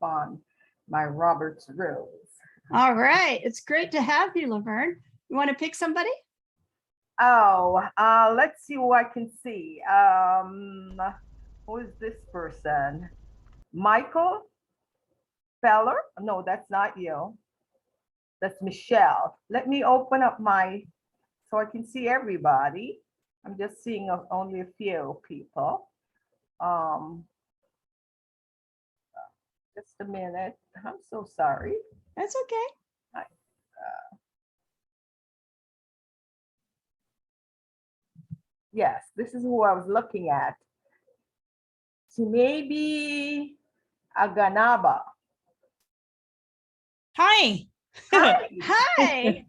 on my Robert's rules. All right, it's great to have you, Laverne. You want to pick somebody? Oh, let's see who I can see. Who is this person? Michael Feller? No, that's not you. That's Michelle. Let me open up so I can see everybody. I'm just seeing only a few people. Just a minute. I'm so sorry. That's okay. Yes, this is who I was looking at. So maybe Aganaba. Hi. Hi. Hi.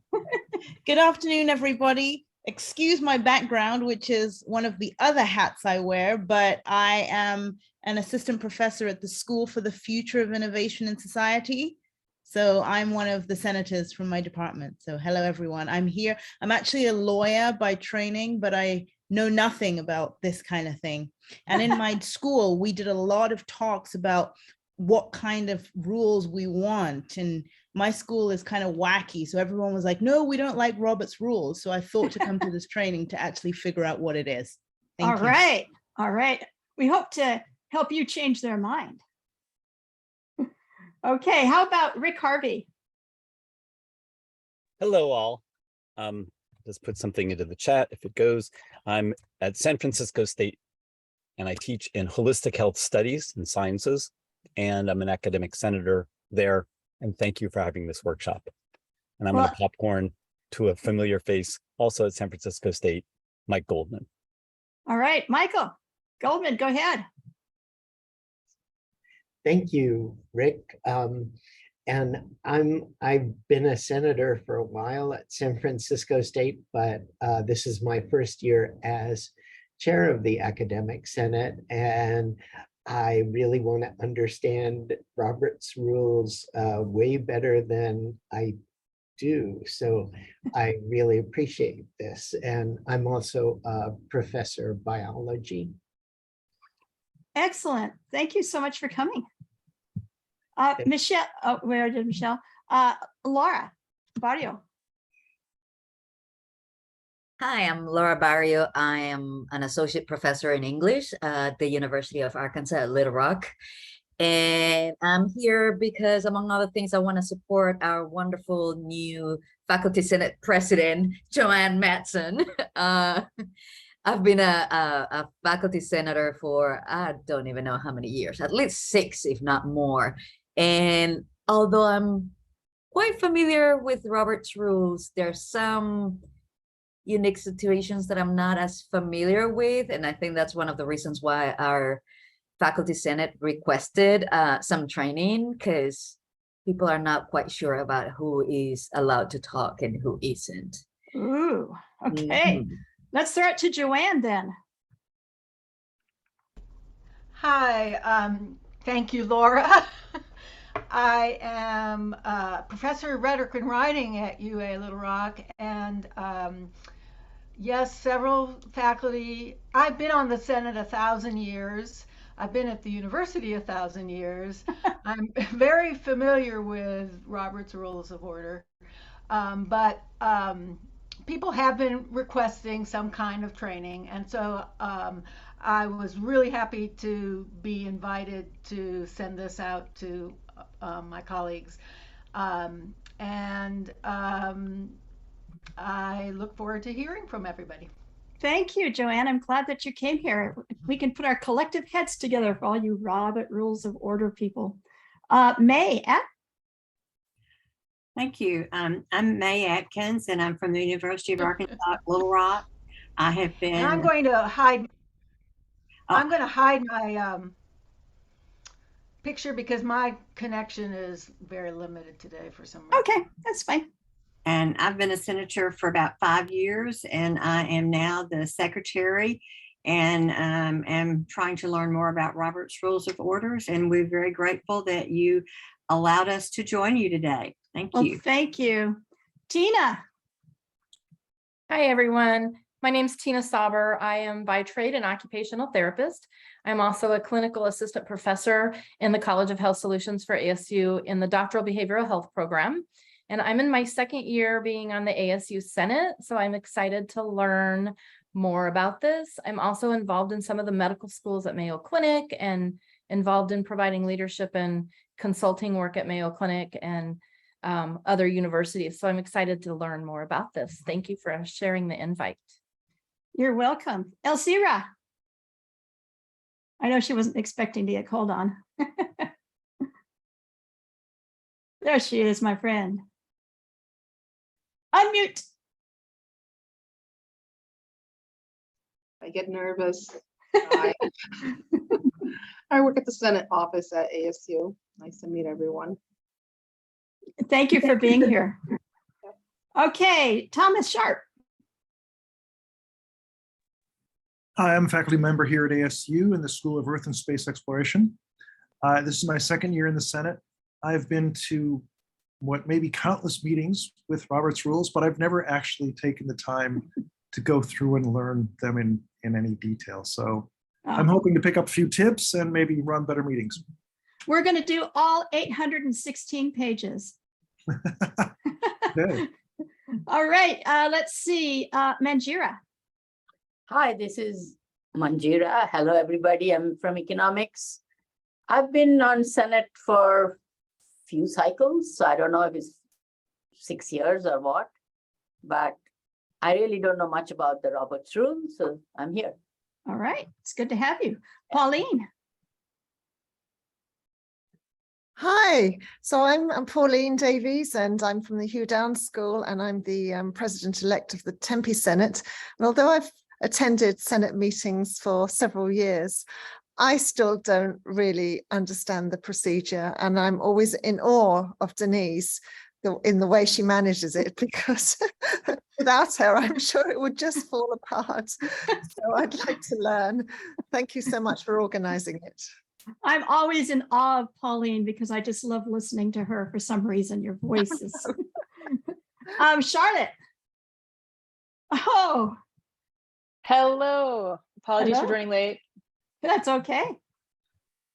Good afternoon, everybody. Excuse my background, which is one of the other hats I wear, but I am an assistant professor at the School for the Future of Innovation in Society. So I'm one of the senators from my department. So hello, everyone. I'm here. I'm actually a lawyer by training, but I know nothing about this kind of thing. And in my school, we did a lot of talks about what kind of rules we want. And my school is kind of wacky. So everyone was like, no, we don't like Robert's rules. So I thought to come to this training to actually figure out what it is. Thank you. Right. All right. We hope to help you change their mind. Okay, how about Rick Harvey? Hello, all. Just put something into the chat if it goes. I'm at San Francisco State and I teach in holistic health studies and sciences, and I'm an academic senator there. And thank you for having this workshop. And I'm going to popcorn to a familiar face, also at San Francisco State, Mike Goldman. All right, Michael Goldman, go ahead. Thank you, Rick. And I've been a senator for a while at San Francisco State, but this is my first year as chair of the Academic Senate. And I really want to understand Robert's rules way better than I do. So I really appreciate this. And I'm also a professor of biology. Excellent. Thank you so much for coming. Michelle, where did Michelle? Laura Barrio. Hi, I'm Laura Barrio. I am an associate professor in English at the University of Arkansas at Little Rock. And I'm here because, among other things, I want to support our wonderful new Faculty Senate President, Joanne Matson. I've been a faculty senator for, I don't even know how many years, at least 6, if not more. And although I'm quite familiar with Robert's rules, there's some unique situations that I'm not as familiar with. And I think that's one of the reasons why our faculty senate requested some training, because people are not quite sure about who is allowed to talk and who isn't. Ooh, okay. Let's throw it to Joanne then. Hi, thank you, Laura. I am a professor of rhetoric and writing at UA Little Rock, and yes, several faculty. I've been on the Senate 1,000 years. I've been at the university 1,000 years. I'm very familiar with Robert's Rules of Order, but people have been requesting some kind of training, and so I was really happy to be invited to send this out to my colleagues, and I look forward to hearing from everybody. Thank you, Joanne. I'm glad that you came here. We can put our collective heads together for all you Robert Rules of Order people. May. Thank you. I'm May Atkins, and I'm from the University of Arkansas at Little Rock. I have been. And I'm going to hide. I'm going to hide my picture because my connection is very limited today for some reason. Okay, that's fine. And I've been a senator for about 5 years, and I am now the secretary, and am trying to learn more about Robert's Rules of Orders. And we're very grateful that you allowed us to join you today. Thank you. Thank you. Tina. Hi, everyone. My name's Tina Sauber. I am by trade an occupational therapist. I'm also a clinical assistant professor in the College of Health Solutions for ASU in the doctoral behavioral health program. And I'm in my second year being on the ASU Senate, so I'm excited to learn more about this. I'm also involved in some of the medical schools at Mayo Clinic and involved in providing leadership and consulting work at Mayo Clinic and other universities. So I'm excited to learn more about this. Thank you for sharing the invite. You're welcome. Elcira. I know she wasn't expecting to get called on. There she is, my friend. Unmute. I get nervous. I work at the Senate office at ASU. Nice to meet everyone. Thank you for being here. Okay, Thomas Sharp. Hi, I'm a faculty member here at ASU in the School of Earth and Space Exploration. This is my second year in the Senate. I've been to what may be countless meetings with Robert's Rules, but I've never actually taken the time to go through and learn them in any detail. So I'm hoping to pick up a few tips and maybe run better meetings. We're going to do all 816 pages. Okay. All right, let's see, Manjira. Hi, this is Manjira. Hello, everybody. I'm from economics. I've been on Senate for few cycles, so I don't know if it's 6 years or what, but I really don't know much about the Roberts Rule, so I'm here. All right, it's good to have you. Pauline. Hi, so I'm Pauline Davies and I'm from the Hugh Downs School and I'm the president-elect of the Tempe Senate. And although I've attended Senate meetings for several years, I still don't really understand the procedure, and I'm always in awe of Denise in the way she manages it, because without her, I'm sure it would just fall apart. So I'd like to learn. Thank you so much for organizing it. I'm always in awe of Pauline because I just love listening to her for some reason. Your voice is. Charlotte. Oh. Hello. Apologies for joining late. That's okay.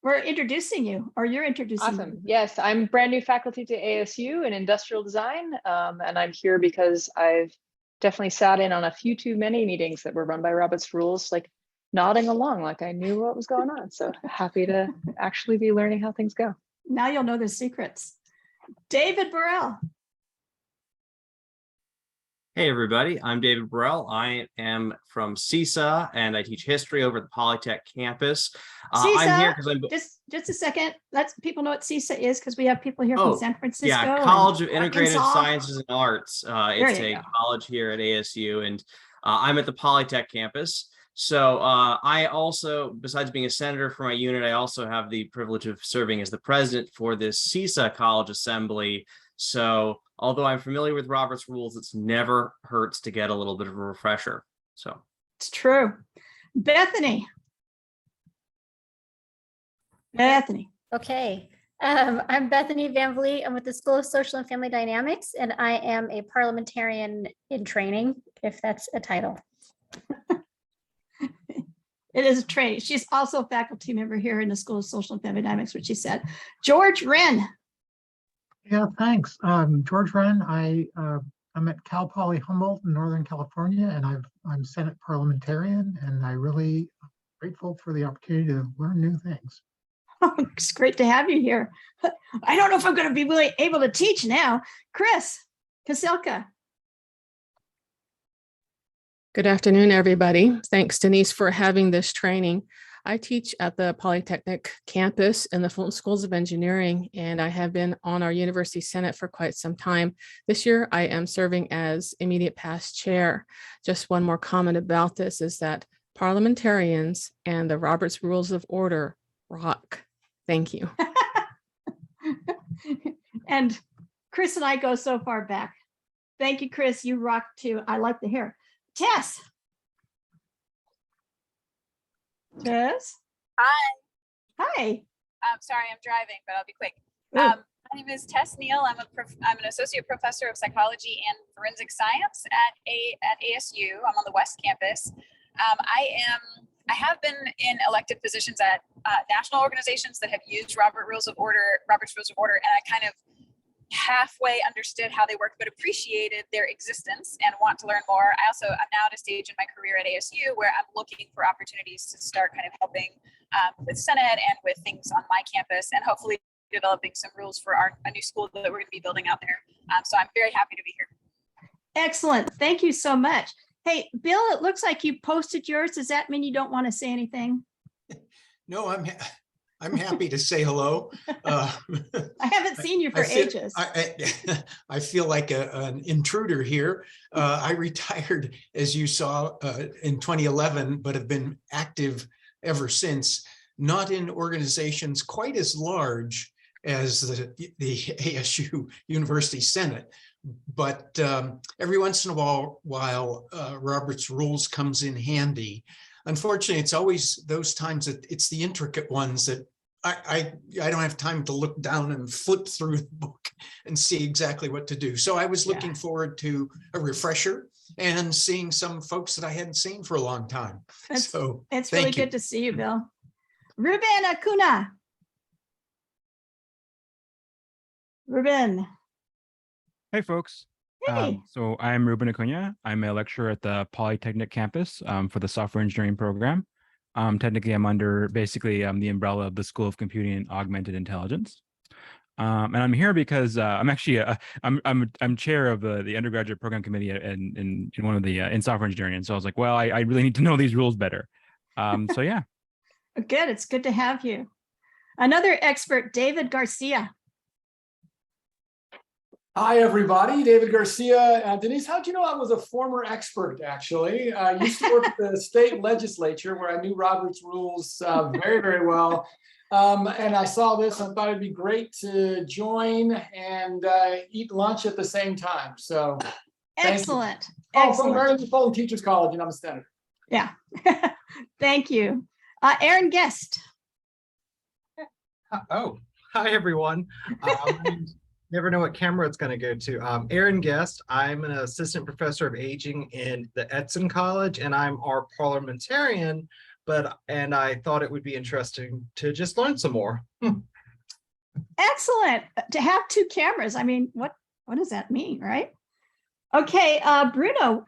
We're introducing you, or you're introducing Awesome. you. Yes, I'm brand new faculty to ASU in industrial design, and I'm here because I've definitely sat in on a few too many meetings that were run by Robert's Rules, like nodding along like I knew what was going on. So happy to actually be learning how things go. Now you'll know the secrets. David Burrell. Hey everybody, I'm David Burrell. I am from CISA and I teach history over at the Polytech campus. I'm here because I'm just a second. Let's people know what CISA is, because we have people here from San Francisco. Yeah, College of Integrated Arkansas. Sciences and Arts. It's a college here at ASU, and I'm at the Polytech campus. So I also, besides being a senator for my unit, I also have the privilege of serving as the president for this CISA College Assembly. So although I'm familiar with Robert's Rules, it's never hurts to get a little bit of a refresher. So it's true. Bethany. Okay. I'm Bethany Van Vliet. I'm with the School of Social and Family Dynamics, and I am a parliamentarian in training, if that's a title. It is a training. She's also a faculty member here in the School of Social and Family Dynamics, which she said. George Wren. Yeah, thanks. George Wren. I'm at Cal Poly Humboldt in Northern California, and I'm Senate parliamentarian, and I really grateful for the opportunity to learn new things. Oh, it's great to have you here. I don't know if I'm going to be really able to teach now. Chris Kasilka. Good afternoon, everybody. Thanks, Denise, for having this training. I teach at the Polytechnic campus in the Fulton Schools of Engineering, and I have been on our University Senate for quite some time. This year, I am serving as immediate past chair. Just one more comment about this is that parliamentarians and the Robert's Rules of Order rock. Thank you. And Chris and I go so far back. Thank you, Chris. You rock too. I like the hair. Tess. Tess. Hi. Hi. Sorry, I'm driving, but I'll be quick. My name name is Tess Neal. I'm an associate professor of psychology and forensic science at ASU. I'm on the West Campus. I have been in elected positions at national organizations that have used Robert's Rules of Order, and I kind of halfway understood how they work, but appreciated their existence and want to learn more. I'm now at a stage in my career at ASU where I'm looking for opportunities to start kind of helping with Senate and with things on my campus, and hopefully developing some rules for a new school that we're going to be building out there. So I'm very happy to be here. Excellent. Thank you so much. Hey, Bill, it looks like you posted yours. Does that mean you don't want to say anything? No, I'm happy to say hello. I haven't seen you for ages. I feel like an intruder here. I retired, as you saw, in 2011, but have been active ever since, not in organizations quite as large as the ASU University Senate. But every once in a while, Robert's Rules comes in handy. Unfortunately, it's always those times that it's the intricate ones that I don't have time to look down and flip through the book and see exactly what to do. So I was looking forward to a refresher and seeing some folks that I hadn't seen for a long time. It's really good to see you, Bill. Ruben Acuna. Ruben. Hey, folks. Hey. So I'm Ruben Acuna. I'm a lecturer at the Polytechnic campus for the software engineering program. Technically, I'm under basically the umbrella of the School of Computing and Augmented Intelligence. And I'm here because I'm actually I'm chair of the undergraduate program committee in one of the in software engineering. And so I was like, well, I really need to know these rules better. So yeah. Good. It's good to have you. Another expert, David Garcia. Hi, everybody. David Garcia. Denise, how'd you know I was a former expert, actually? I used to work at the state legislature where I knew Robert's Rules very, very well. And I saw this and thought it'd be great to join and eat lunch at the same time. So excellent. Oh, from Maryland Teachers College, and I'm a senator. Yeah. Thank you. Aaron Guest. Oh, hi, everyone. Never know what camera it's going to go to. Aaron Guest. I'm an assistant professor of aging in the Edson College, and I'm our parliamentarian. And I thought it would be interesting to just learn some more. Excellent. To have two cameras. I mean, what does that mean, right? Okay, Bruno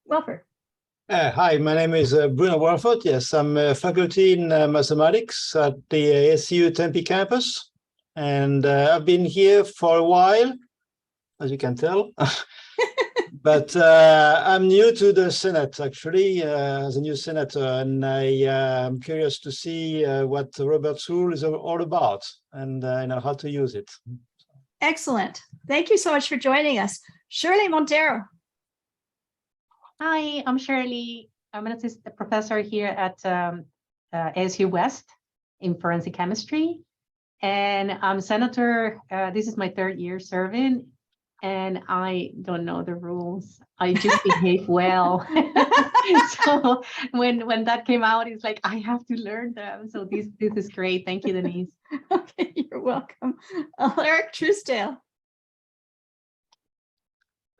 Welford. Hi, my name is Bruno Welford. Yes, I'm a faculty in mathematics at the ASU Tempe campus. And I've been here for a while, as you can tell. But I'm new to the Senate, actually, as a new senator, and I am curious to see what Robert's Rule is all about and how to use it. Excellent. Thank you so much for joining us. Shirley Montero. Hi, I'm Shirley. I'm an assistant professor here at ASU West in forensic chemistry. And I'm senator. This is my third year serving, and I don't know the rules. I just behave well. So when that came out, it's like I have to learn them. So this is great. Thank you, Denise. Okay, you're welcome. Eric Truesdale.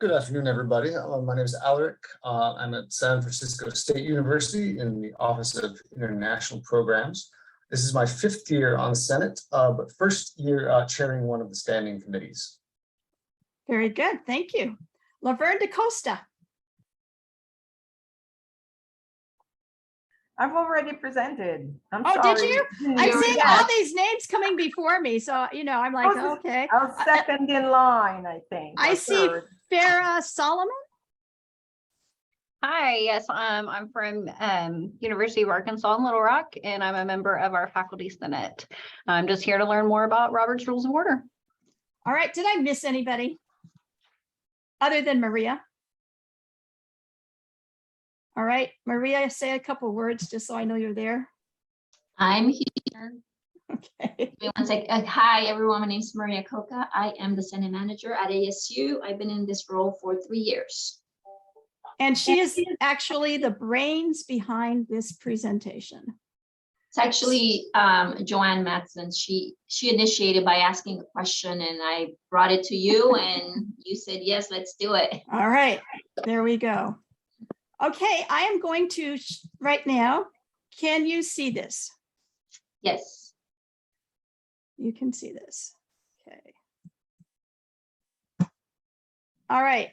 Good afternoon, everybody. My name is Alaric. I'm at San Francisco State University in the Office of International Programs. This is my 5th year on the Senate, but first year chairing one of the standing committees. Very good. Thank you. Laverne DaCosta. I've already presented. I'm sorry. sorry. Did you? I'm seeing all these names coming before me. So, I'm like, okay. I was second in line, I think. I see Farah Solomon. Hi, yes, I'm from University of Arkansas in Little Rock, and I'm a member of our faculty senate. I'm just here to learn more about Robert's Rules of Order. All right, did I miss anybody other than Maria? All right, Maria, say a couple words just so I know you're there. I'm here. Okay. One sec. Hi, everyone. My name is Maria Coca. I am the Senate manager at ASU. I've been in this role for 3 years. And she is actually the brains behind this presentation. It's actually Joanne Matson. She initiated by asking a question, and I brought it to you, and you said, yes, let's do it. All right, there we go. Okay, I am going to right now. Can you see this? Yes. You can see this. Okay. All right.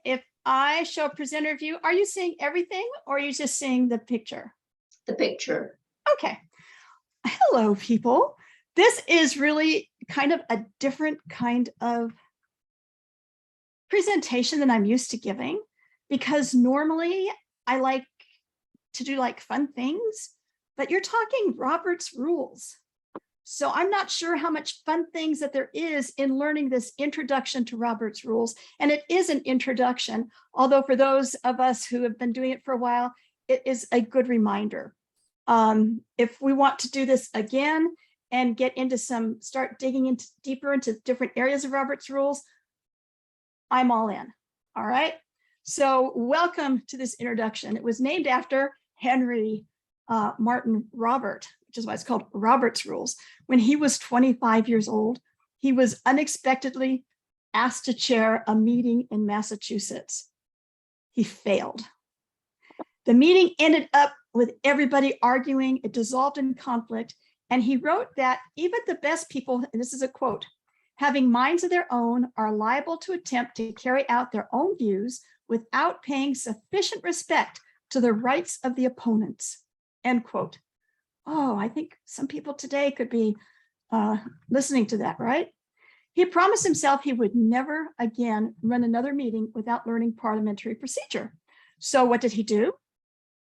If I show presenter view, are you seeing everything or are you just seeing the picture? The picture. Okay. Hello, people. This is really kind of a different kind of presentation than I'm used to giving, because normally I like to do like fun things, but you're talking Robert's rules. So I'm not sure how much fun things that there is in learning this introduction to Robert's rules. And it is an introduction, although for those of us who have been doing it for a while, it is a good reminder. If we want to do this again and get into start digging into deeper into different areas of Robert's rules, I'm all in. All right. So welcome to this introduction. It was named after Henry Martin Robert, which is why it's called Robert's Rules. When he was 25 years old, he was unexpectedly asked to chair a meeting in Massachusetts. He failed. The meeting ended up with everybody arguing. It dissolved in conflict. And he wrote that even the best people, and this is a quote, having minds of their own are liable to attempt to carry out their own views without paying sufficient respect to the rights of the opponents, end quote. Oh, I think some people today could be listening to that, right? He promised himself he would never again run another meeting without learning parliamentary procedure. So what did he do?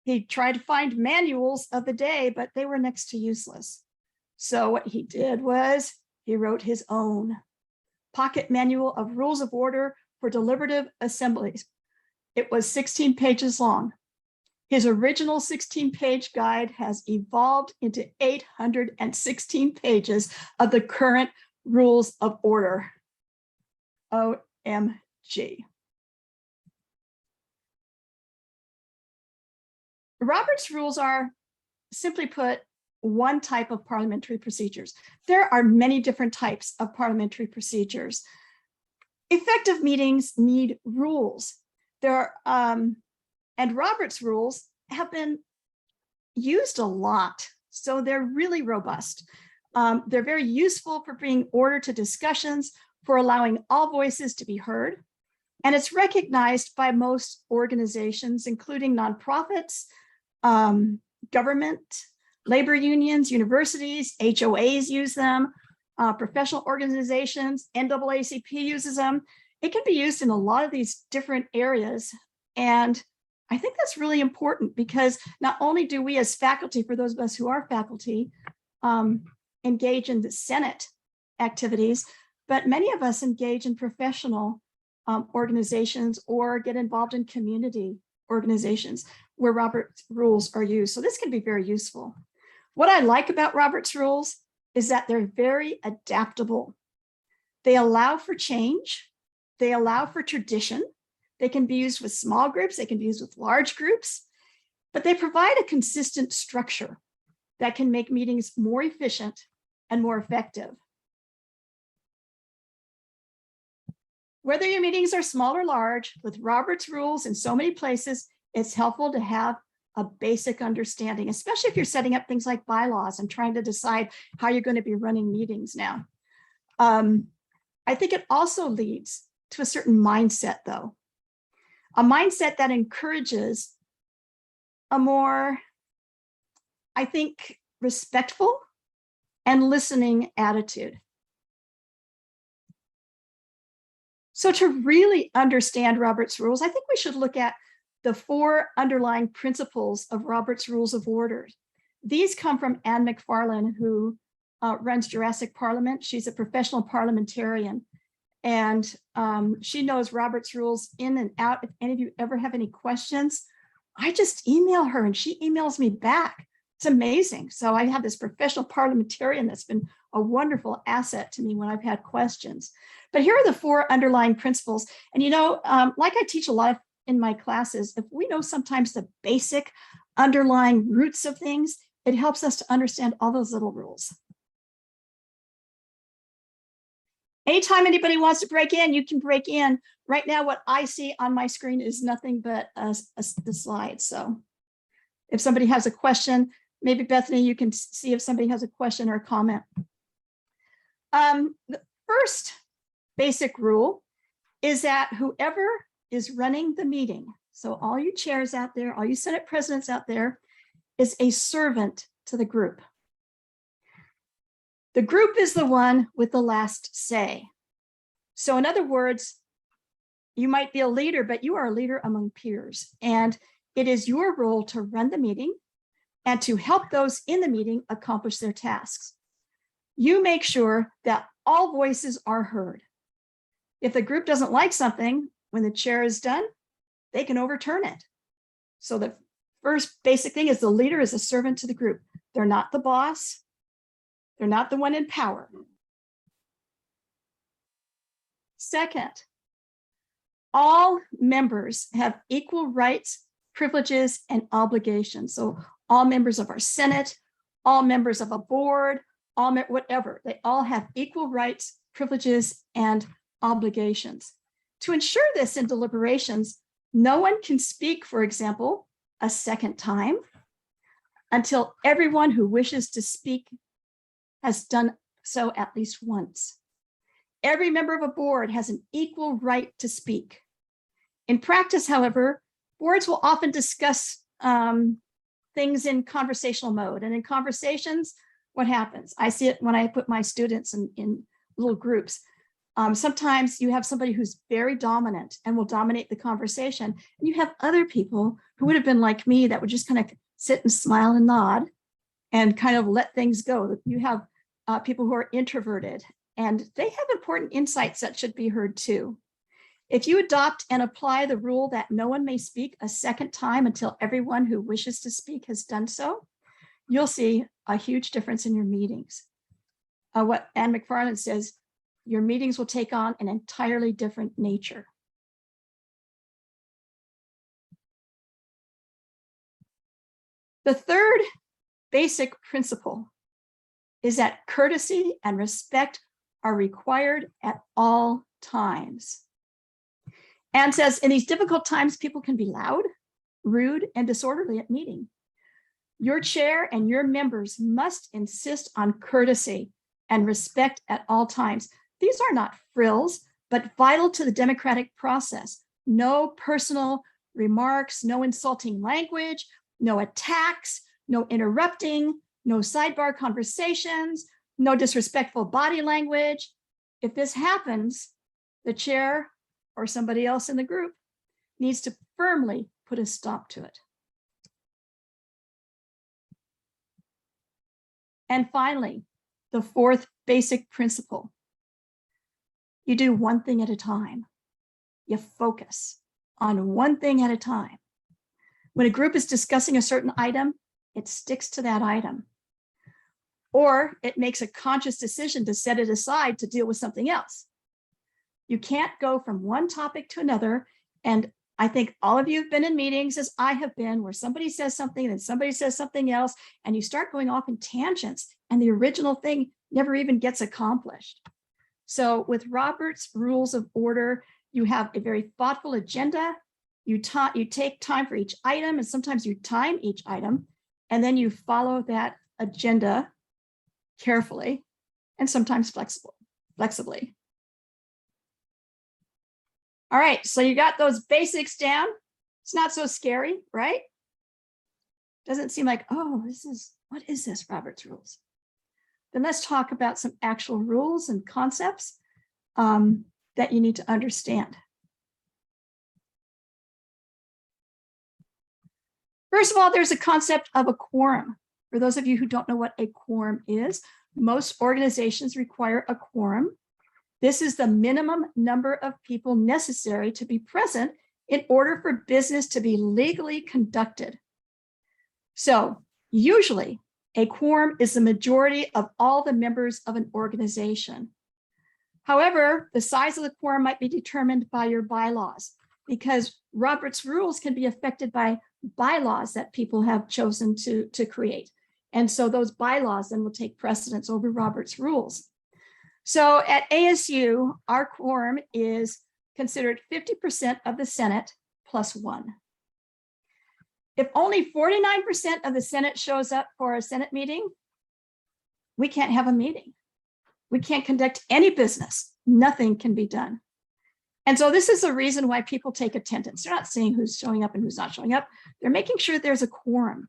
He tried to find manuals of the day, but they were next to useless. So what he did was he wrote his own pocket manual of rules of order for deliberative assemblies. It was 16 pages long. His original 16-page guide has evolved into 816 pages of the current rules of order. OMG. Robert's rules are, simply put, one type of parliamentary procedures. There are many different types of parliamentary procedures. Effective meetings need rules. And Robert's rules have been used a lot, so they're really robust. They're very useful for bringing order to discussions, for allowing all voices to be heard. And it's recognized by most organizations, including nonprofits, government, labor unions, universities, HOAs use them, professional organizations, NAACP uses them. It can be used in a lot of these different areas. And I think that's really important because not only do we as faculty, for those of us who are faculty, engage in the Senate activities, but many of us engage in professional organizations or get involved in community organizations where Robert's rules are used. So this can be very useful. What I like about Robert's rules is that they're very adaptable. They allow for change. They allow for tradition. They can be used with small groups. They can be used with large groups, but they provide a consistent structure that can make meetings more efficient and more effective. Whether your meetings are small or large, with Robert's rules in so many places, it's helpful to have a basic understanding, especially if you're setting up things like bylaws and trying to decide how you're going to be running meetings now. I think it also leads to a certain mindset, though. A mindset that encourages a more, I think, respectful and listening attitude. So to really understand Robert's rules, I think we should look at the 4 underlying principles of Robert's Rules of Order. These come from Anne McFarlane, who runs Jurassic Parliament. She's a professional parliamentarian, and she knows Robert's rules in and out. If any of you ever have any questions, I just email her and she emails me back. It's amazing. So I have this professional parliamentarian that's been a wonderful asset to me when I've had questions. But here are the 4 underlying principles. And you know, like I teach a lot of in my classes, if we know sometimes the basic underlying roots of things, It helps us to understand all those little rules. Anytime anybody wants to break in, you can break in. Right now, what I see on my screen is nothing but the slide. So if somebody has a question, maybe Bethany, you can see if somebody has a question or a comment. The first basic rule is that whoever is running the meeting, so all you chairs out there, all you Senate presidents out there, is a servant to the group. The group is the one with the last say. So in other words, you might be a leader, but you are a leader among peers. And it is your role to run the meeting and to help those in the meeting accomplish their tasks. You make sure that all voices are heard. If the group doesn't like something, when the chair is done, they can overturn it. So the first basic thing is the leader is a servant to the group. They're not the boss. They're not the one in power. Second, all members have equal rights, privileges, and obligations. So all members of our Senate, all members of a board, whatever, they all have equal rights, privileges, and obligations. To ensure this in deliberations, no one can speak, for example, a second time until everyone who wishes to speak has done so at least once. Every member of a board has an equal right to speak. In practice, however, boards will often discuss things in conversational mode. And in conversations, what happens? I see it when I put my students in little groups. Sometimes you have somebody who's very dominant and will dominate the conversation. And you have other people who would have been like me that would just kind of sit and smile and nod and kind of let things go. You have people who are introverted and they have important insights that should be heard too. If you adopt and apply the rule that no one may speak a second time until everyone who wishes to speak has done so, you'll see a huge difference in your meetings. What Anne McFarland says, your meetings will take on an entirely different nature. The third basic principle is that courtesy and respect are required at all times. Anne says, in these difficult times, people can be loud, rude, and disorderly at meeting. Your chair and your members must insist on courtesy and respect at all times. These are not frills, but vital to the democratic process. No personal remarks, no insulting language, no attacks, no interrupting, no sidebar conversations, no disrespectful body language. If this happens, the chair or somebody else in the group needs to firmly put a stop to it. And finally, the fourth basic principle. You do one thing at a time. You focus on one thing at a time. When a group is discussing a certain item, it sticks to that item. Or it makes a conscious decision to set it aside to deal with something else. You can't go from one topic to another. And I think all of you have been in meetings, as I have been, where somebody says something and then somebody says something else, and you start going off in tangents, and the original thing never even gets accomplished. So with Robert's Rules of Order, you have a very thoughtful agenda. You take time for each item, and sometimes you time each item, and then you follow that agenda carefully and sometimes flexibly. All right, so you got those basics down. It's not so scary, right? Doesn't seem like, oh, what is this, Robert's Rules? Then let's talk about some actual rules and concepts that you need to understand. First of all, there's a concept of a quorum. For those of you who don't know what a quorum is, most organizations require a quorum. This is the minimum number of people necessary to be present in order for business to be legally conducted. So usually a quorum is the majority of all the members of an organization. However, the size of the quorum might be determined by your bylaws, because Robert's Rules can be affected by bylaws that people have chosen to create. And so those bylaws then will take precedence over Robert's rules. So at ASU, our quorum is considered 50% of the Senate plus one. If only 49% of the Senate shows up for a Senate meeting, we can't have a meeting. We can't conduct any business. Nothing can be done. And so this is the reason why people take attendance. They're not seeing who's showing up and who's not showing up. They're making sure there's a quorum.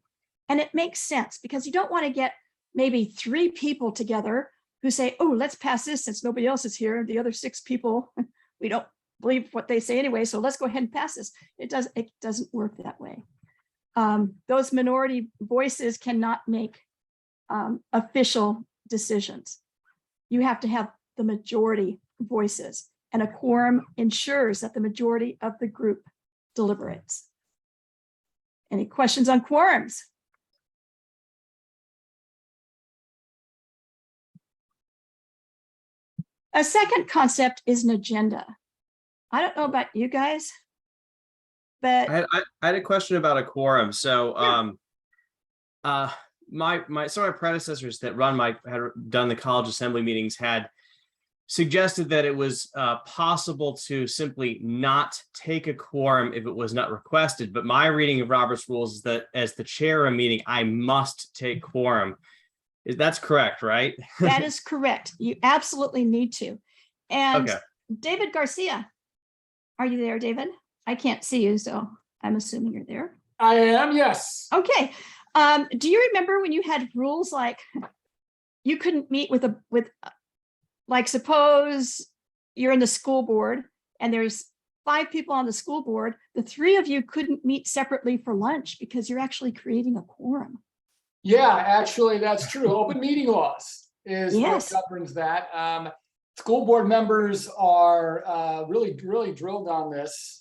And it makes sense because you don't want to get maybe 3 people together who say, oh, let's pass this since nobody else is here. The other 6 people, we don't believe what they say anyway, so let's go ahead and pass this. It doesn't work that way. Those minority voices cannot make official decisions. You have to have the majority voices, and a quorum ensures that the majority of the group deliberates. Any questions on quorums? A second concept is an agenda. I don't know about you guys, but I had a question about a quorum. So some of my predecessors that had done the college assembly meetings had suggested that it was possible to simply not take a quorum if it was not requested. But my reading of Robert's rules is that as the chair of a meeting, I must take quorum. That's correct, right? that is correct. You absolutely need to. And Okay. David Garcia, are you there, David? I can't see you, so I'm assuming you're there. I am, yes. Okay. Do you remember when you had rules like you couldn't meet with like suppose you're in the school board and there's 5 people on the school board, the 3 of you couldn't meet separately for lunch because you're actually creating a quorum. Yeah, actually, that's true. Open meeting laws is Yes. what governs that. School board members are really drilled on this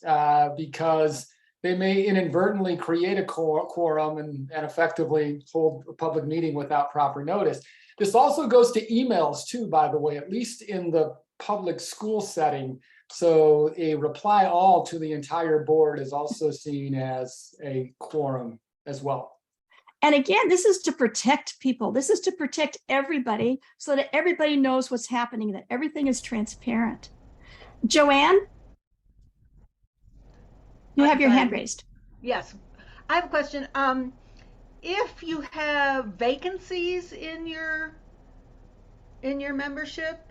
because they may inadvertently create a quorum and effectively hold a public meeting without proper notice. This also goes to emails too, by the way, at least in the public school setting. So a reply all to the entire board is also seen as a quorum as well. And again, this is to protect people. This is to protect everybody so that everybody knows what's happening, that everything is transparent. Joanne, you have your hand raised. Yes, I have a question. If you have vacancies in your membership,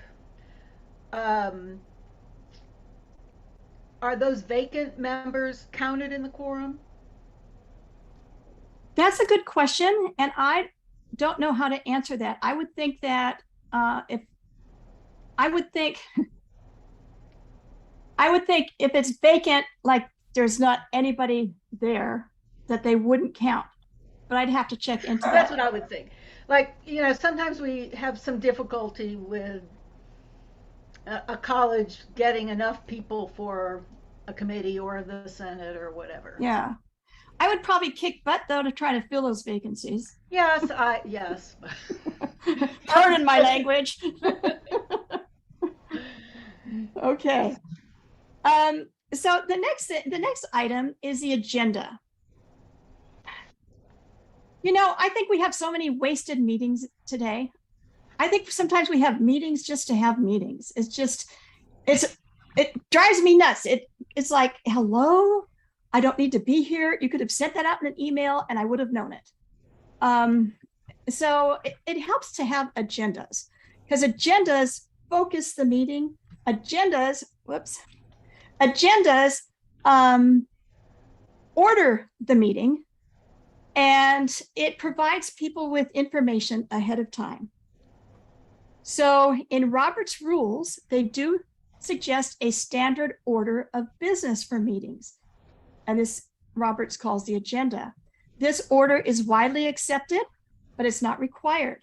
are those vacant members counted in the quorum? That's a good question, and I don't know how to answer that. I would think that if it's vacant, like there's not anybody there, that they wouldn't count. But I'd have to check into that. That's what I would think. Like, you know, sometimes we have some difficulty with a college getting enough people for a committee or the Senate or whatever. Yeah. I would probably kick butt though to try to fill those vacancies. Yes, yes. Pardon my language. Okay. So the next item is the agenda. You know, I think we have so many wasted meetings today. I think sometimes we have meetings just to have meetings. It drives me nuts. It's like, hello, I don't need to be here. You could have sent that out in an email and I would have known it. So it helps to have agendas because agendas focus the meeting. Agendas order the meeting, and it provides people with information ahead of time. So in Robert's rules, they do suggest a standard order of business for meetings. And this Roberts calls the agenda. This order is widely accepted, but it's not required.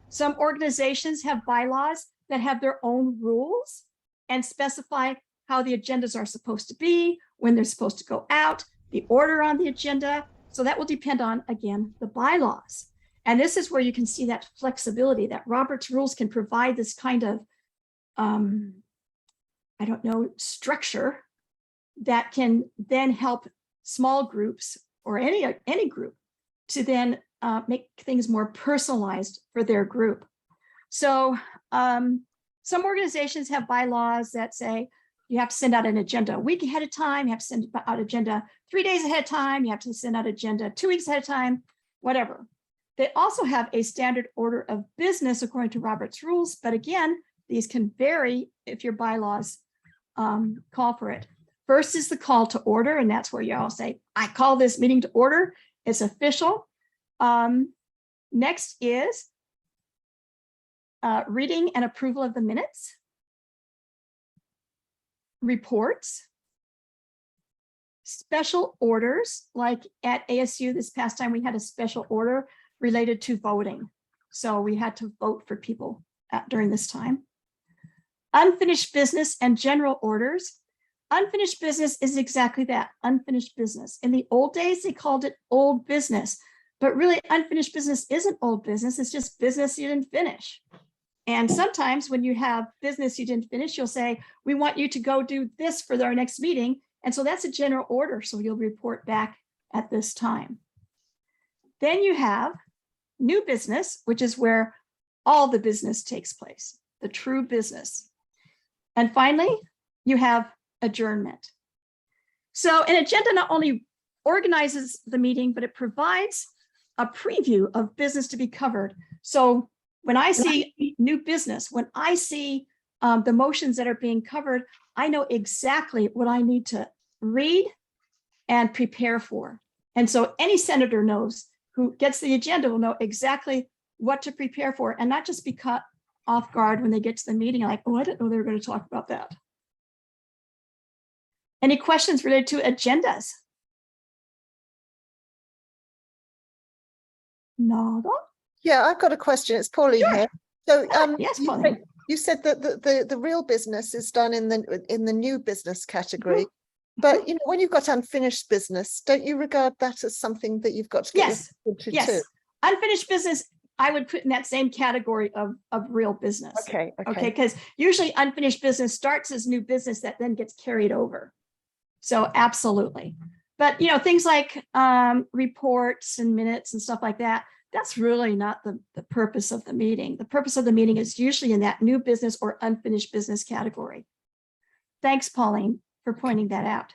Some organizations have bylaws that have their own rules and specify how the agendas are supposed to be, when they're supposed to go out, the order on the agenda. So that will depend on, again, the bylaws. And this is where you can see that flexibility that Robert's rules can provide this kind of, structure that can then help small groups or any group to then make things more personalized for their group. So some organizations have bylaws that say you have to send out an agenda a week ahead of time, you have to send out agenda 3 days ahead of time, you have to send out agenda 2 weeks ahead of time, whatever. They also have a standard order of business according to Robert's rules, but again, these can vary if your bylaws call for it. First is the call to order, and that's where you all say, I call this meeting to order. It's official. Next is reading and approval of the minutes, reports, special orders, like at ASU this past time, we had a special order related to voting. So we had to vote for people during this time. Unfinished business and general orders. Unfinished business is exactly that, unfinished business. In the old days, they called it old business, but really unfinished business isn't old business, it's just business you didn't finish. And sometimes when you have business you didn't finish, you'll say, we want you to go do this for our next meeting. And so that's a general order, so you'll report back at this time. Then you have new business, which is where all the business takes place, the true business. And finally, you have adjournment. So an agenda not only organizes the meeting, but it provides a preview of business to be covered. So when I see new business, when I see the motions that are being covered, I know exactly what I need to read and prepare for. And so any senator knows who gets the agenda will know exactly what to prepare for and not just be caught off guard when they get to the meeting, like, oh, I didn't know they were going to talk about that. Any questions related to agendas? Nada? Yeah, I've got a question. It's Pauline here. So yes, Pauline. You said that the real business is done in the new business category. But you know, when you've got unfinished business, don't you regard that as something that you've got to get into too? Unfinished business, I would put in that same category of real business. Okay. Because usually unfinished business starts as new business that then gets carried over. So absolutely. But you know, things like reports and minutes and stuff like that, that's really not the purpose of the meeting. The purpose of the meeting is usually in that new business or unfinished business category. Thanks, Pauline, for pointing that out.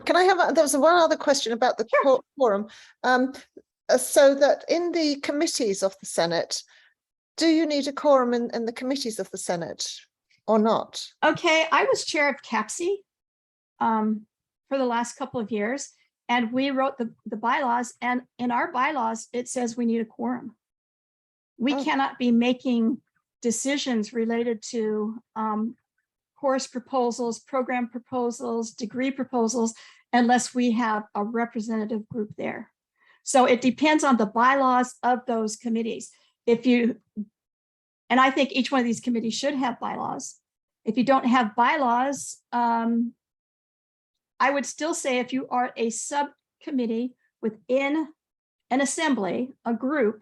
Can I have, there was one other question about the quorum. So that in the committees of the Senate, do you need a quorum in the committees of the Senate or not? Okay, I was chair of CAPSI for the last couple of years, and we wrote the bylaws, and in our bylaws, it says we need a quorum. We cannot be making decisions related to course proposals, program proposals, degree proposals, unless we have a representative group there. So it depends on the bylaws of those committees. And I think each one of these committees should have bylaws. If you don't have bylaws, I would still say if you are a subcommittee within an assembly, a group,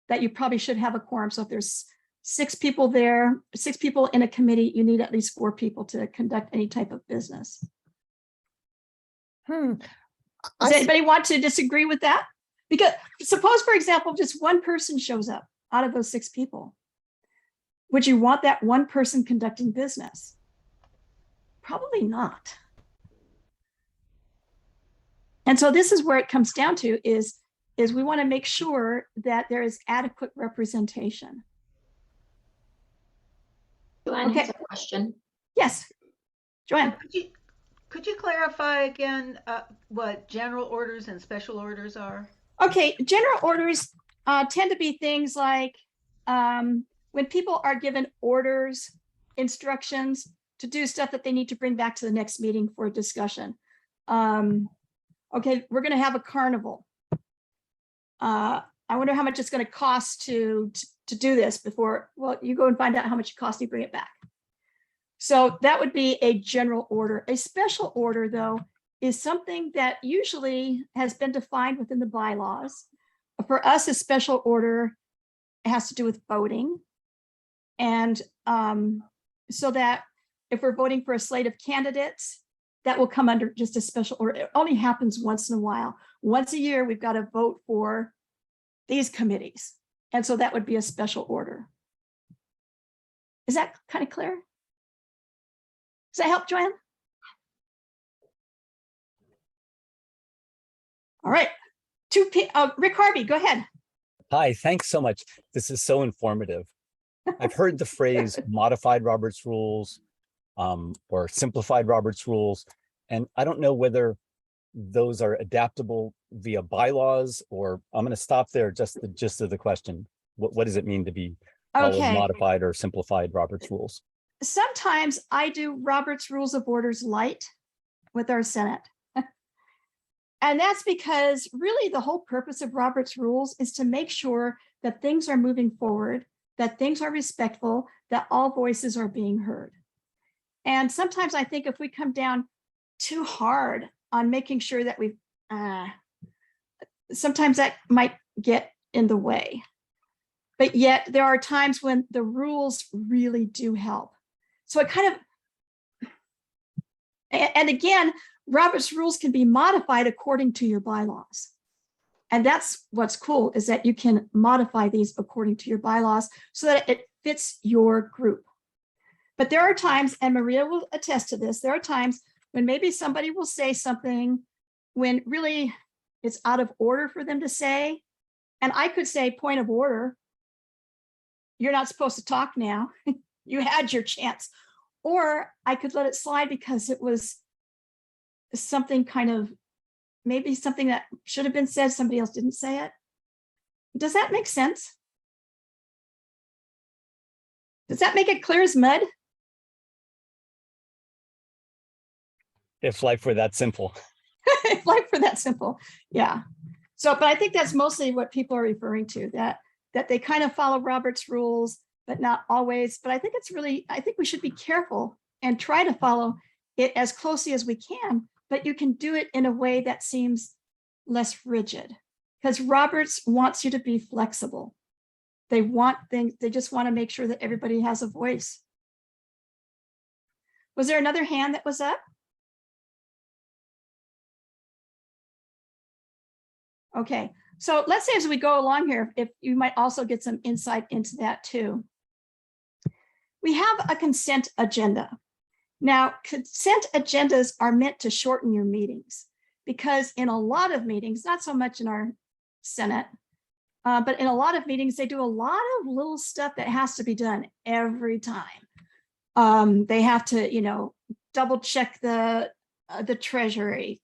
that you probably should have a quorum. So if there's 6 people there, 6 people in a committee, you need at least 4 people to conduct any type of business. Does anybody want to disagree with that? Because suppose, for example, just one person shows up out of those 6 people. Would you want that one person conducting business? Probably not. And so this is where it comes down to is we want to make sure that there is adequate representation. Joanne has a question. Yes, Joanne. Could you clarify again what general orders and special orders are? Okay, general orders tend to be things like when people are given orders, instructions to do stuff that they need to bring back to the next meeting for a discussion. Okay, we're going to have a carnival. I wonder how much it's going to cost to do this before, well, you go and find out how much it costs, you bring it back. So that would be a general order. A special order, though, is something that usually has been defined within the bylaws. For us, a special order has to do with voting. And so that if we're voting for a slate of candidates, that will come under just a special order. It only happens once in a while. Once a year, we've got to vote for these committees. And so that would be a special order. Is that kind of clear? Does that help, Joanne? All right. Rick Harvey, go ahead. Hi, thanks so much. This is so informative. I've heard the phrase modified Robert's rules or simplified Robert's rules, and I don't know whether those are adaptable via bylaws, or I'm going to stop there, just the gist of the question. What does it mean to be modified or simplified Robert's rules? Sometimes I do Robert's Rules of Orders light with our Senate. And that's because really the whole purpose of Robert's Rules is to make sure that things are moving forward, that things are respectful, that all voices are being heard. And sometimes I think if we come down too hard on making sure that we, sometimes that might get in the way. But yet there are times when the rules really do help. So it kind of, and again, Robert's rules can be modified according to your bylaws. And that's what's cool, is that you can modify these according to your bylaws so that it fits your group. But there are times, and Maria will attest to this, there are times when maybe somebody will say something when really it's out of order for them to say. And I could say, point of order, you're not supposed to talk now. You had your chance. Or I could let it slide because it was something kind of, maybe something that should have been said, somebody else didn't say it. Does that make sense? Does that make it clear as mud? If life were that simple. If life were that simple, yeah. So, but I think that's mostly what people are referring to, that they kind of follow Robert's rules, but not always. But I think it's really, I think we should be careful and try to follow it as closely as we can, but you can do it in a way that seems less rigid, because Roberts wants you to be flexible. They want things, they just want to make sure that everybody has a voice. Was there another hand that was up? Okay, so let's say as we go along here, if you might also get some insight into that too. We have a consent agenda. Now, consent agendas are meant to shorten your meetings, because in a lot of meetings, not so much in our Senate, but in a lot of meetings, they do a lot of little stuff that has to be done every time. They have to, double check the treasury,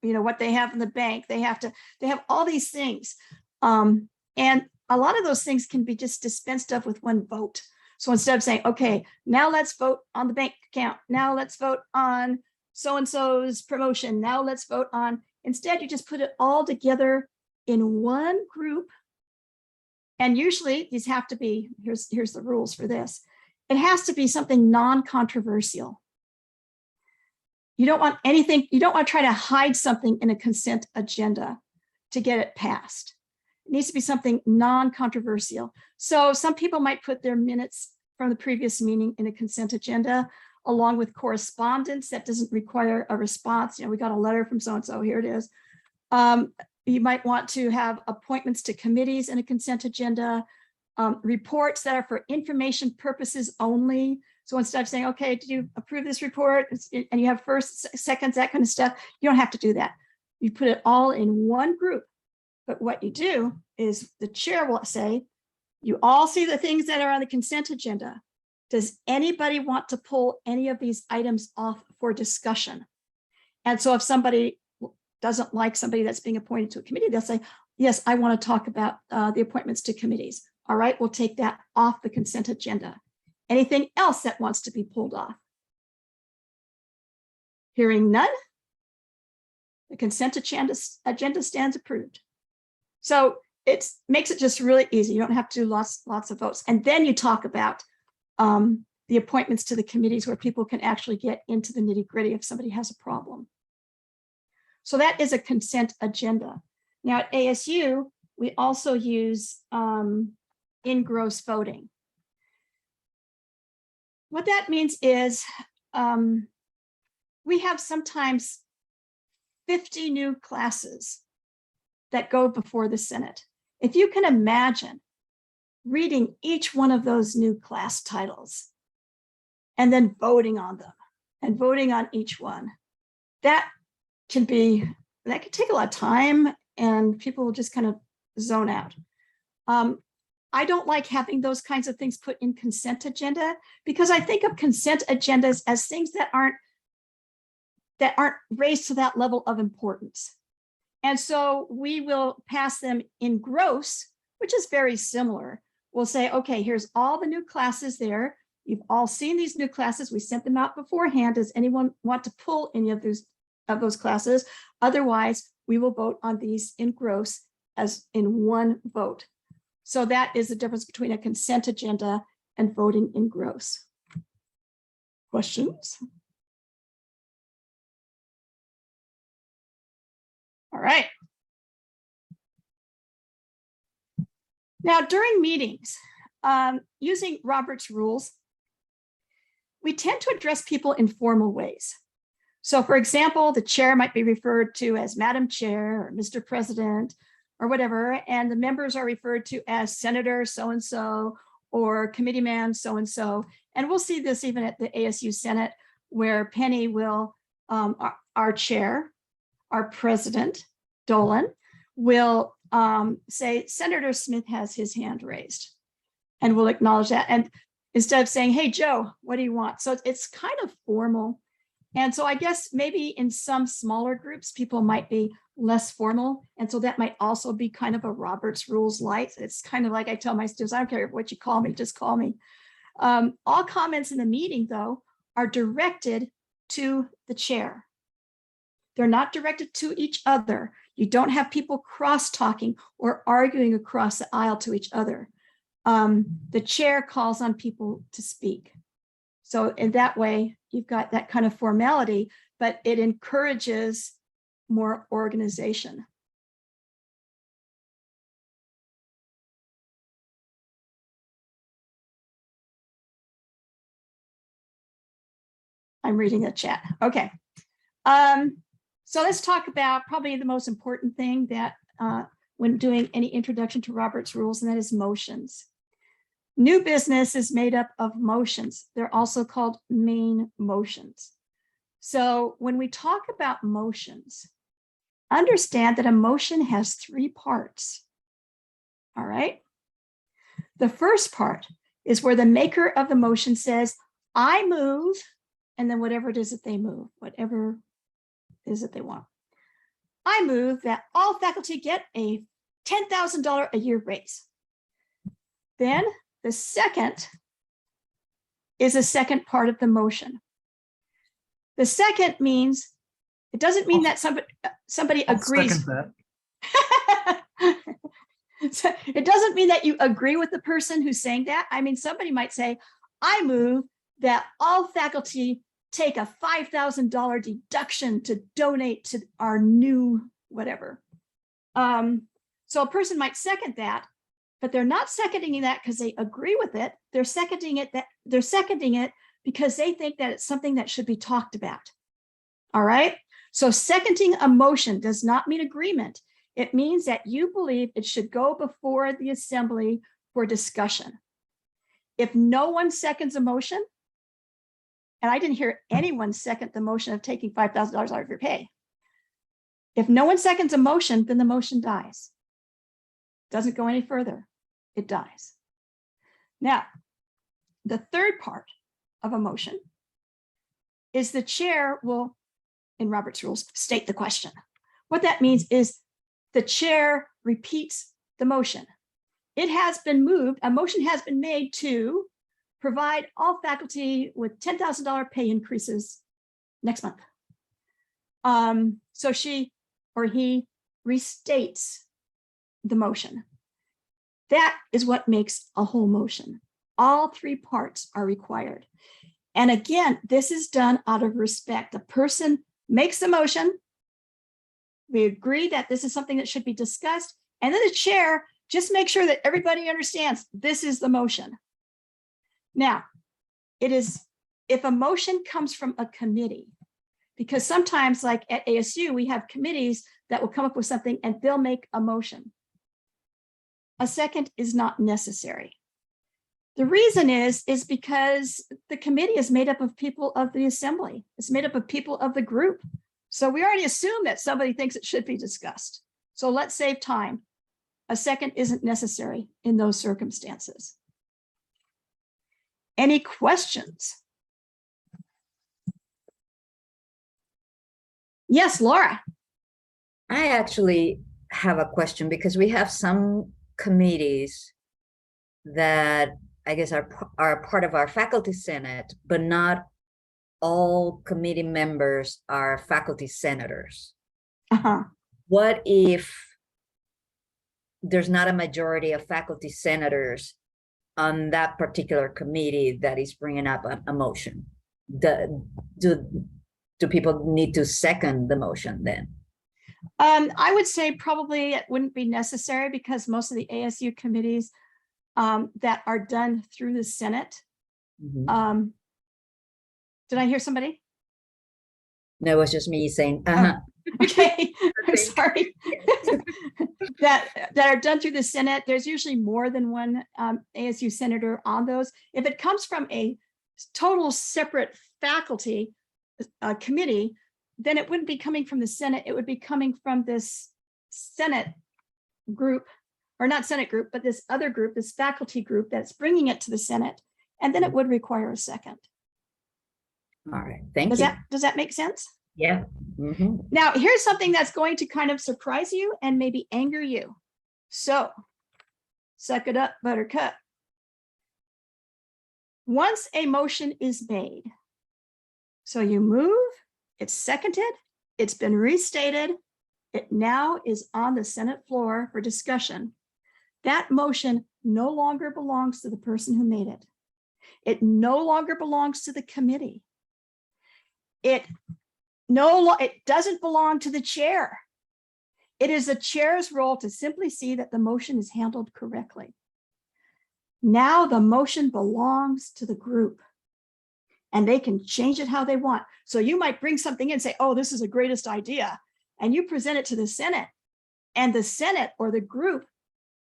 what they have in the bank. They have all these things. And a lot of those things can be just dispensed of with one vote. So instead of saying, okay, now let's vote on the bank account. Now let's vote on so-and-so's promotion. Now let's vote on, instead you just put it all together in one group. And usually these have to be, here's the rules for this. It has to be something non-controversial. You don't want anything, you don't want to try to hide something in a consent agenda to get it passed. It needs to be something non-controversial. So some people might put their minutes from the previous meeting in a consent agenda, along with correspondence that doesn't require a response. We got a letter from so-and-so, here it is. You might want to have appointments to committees in a consent agenda, reports that are for information purposes only. So instead of saying, okay, did you approve this report? And you have first, seconds, that kind of stuff, you don't have to do that. You put it all in one group. But what you do is the chair will say, you all see the things that are on the consent agenda. Does anybody want to pull any of these items off for discussion? And so if somebody doesn't like somebody that's being appointed to a committee, they'll say, yes, I want to talk about the appointments to committees. All right, we'll take that off the consent agenda. Anything else that wants to be pulled off? Hearing none, the consent agenda stands approved. So it makes it just really easy. You don't have to do lots of votes. And then you talk about the appointments to the committees where people can actually get into the nitty gritty if somebody has a problem. So that is a consent agenda. Now at ASU, we also use in-gross voting. What that means is we have sometimes 50 new classes that go before the Senate. If you can imagine reading each one of those new class titles and then voting on them and voting on each one, that can take a lot of time and people will just kind of zone out. I don't like having those kinds of things put in consent agenda because I think of consent agendas as things that aren't raised to that level of importance. And so we will pass them in gross, which is very similar. We'll say, okay, here's all the new classes there. You've all seen these new classes. We sent them out beforehand. Does anyone want to pull any of those classes? Otherwise, we will vote on these in gross as in one vote. So that is the difference between a consent agenda and voting in gross. Questions? All right. Now, during meetings, using Robert's rules, we tend to address people in formal ways. So for example, the chair might be referred to as Madam Chair or Mr. President or whatever, and the members are referred to as Senator so-and-so or Committeeman so-and-so. And we'll see this even at the ASU Senate, where Penny will, our chair, our president, Dolan, will say, Senator Smith has his hand raised. And we'll acknowledge that. And instead of saying, hey, Joe, what do you want? So it's kind of formal. And so I guess maybe in some smaller groups, people might be less formal. And so that might also be kind of a Robert's Rules light. It's kind of like I tell my students, I don't care what you call me, just call me. All comments in the meeting, though, are directed to the chair. They're not directed to each other. You don't have people cross-talking or arguing across the aisle to each other. The chair calls on people to speak. So in that way, you've got that kind of formality, but it encourages more organization. I'm reading the chat. Okay. So let's talk about probably the most important thing that when doing any introduction to Robert's Rules, and that is motions. New business is made up of motions. They're also called main motions. So when we talk about motions, understand that a motion has 3 parts. All right. The first part is where the maker of the motion says, I move, and then whatever it is that they move, whatever it is that they want. I move that all faculty get a $10,000 a year raise. Then the second is the second part of the motion. The second means, it doesn't mean that somebody agrees. It doesn't mean that you agree with the person who's saying that. I mean, somebody might say, I move that all faculty take a $5,000 deduction to donate to our new whatever. So a person might second that, but they're not seconding that because they agree with it. They're seconding it because they think that it's something that should be talked about. All right. So seconding a motion does not mean agreement. It means that you believe it should go before the assembly for discussion. If no one seconds a motion, and I didn't hear anyone second the motion of taking $5,000 out of your pay. If no one seconds a motion, then the motion dies. Doesn't go any further. It dies. Now, the third part of a motion is the chair will, in Robert's Rules, state the question. What that means is the chair repeats the motion. It has been moved, a motion has been made to provide all faculty with $10,000 pay increases next month. So she or he restates the motion. That is what makes a whole motion. All 3 parts are required. And again, this is done out of respect. The person makes the motion. We agree that this is something that should be discussed. And then the chair just makes sure that everybody understands this is the motion. Now, it is if a motion comes from a committee, because sometimes like at ASU, we have committees that will come up with something and they'll make a motion. a second is not necessary. The reason is because the committee is made up of people of the assembly. It's made up of people of the group. So we already assume that somebody thinks it should be discussed. So let's save time. A second isn't necessary in those circumstances. Any questions? Yes, Laura. I actually have a question because we have some committees that I guess are part of our faculty senate, but not all committee members are faculty senators. What if there's not a majority of faculty senators on that particular committee that is bringing up a motion? Do people need to second the motion then? I would say probably it wouldn't be necessary because most of the ASU committees that are done through the Senate. Did I hear somebody? No, it was just me saying, Okay, I'm sorry. that are done through the Senate. There's usually more than one ASU senator on those. If it comes from a total separate faculty committee, then it wouldn't be coming from the Senate. It would be coming from this Senate group, or not Senate group, but this other group, this faculty group that's bringing it to the Senate. And then it would require a second. All right, thank you. Does that make sense? Yeah. Now, here's something that's going to kind of surprise you and maybe anger you. So, suck it up, buttercup. Once a motion is made, so you move, it's seconded, it's been restated, it now is on the Senate floor for discussion. That motion no longer belongs to the person who made it. It no longer belongs to the committee. It doesn't belong to the chair. It is the chair's role to simply see that the motion is handled correctly. Now the motion belongs to the group and they can change it how they want. So you might bring something in and say, oh, this is the greatest idea. And you present it to the Senate, and the Senate or the group,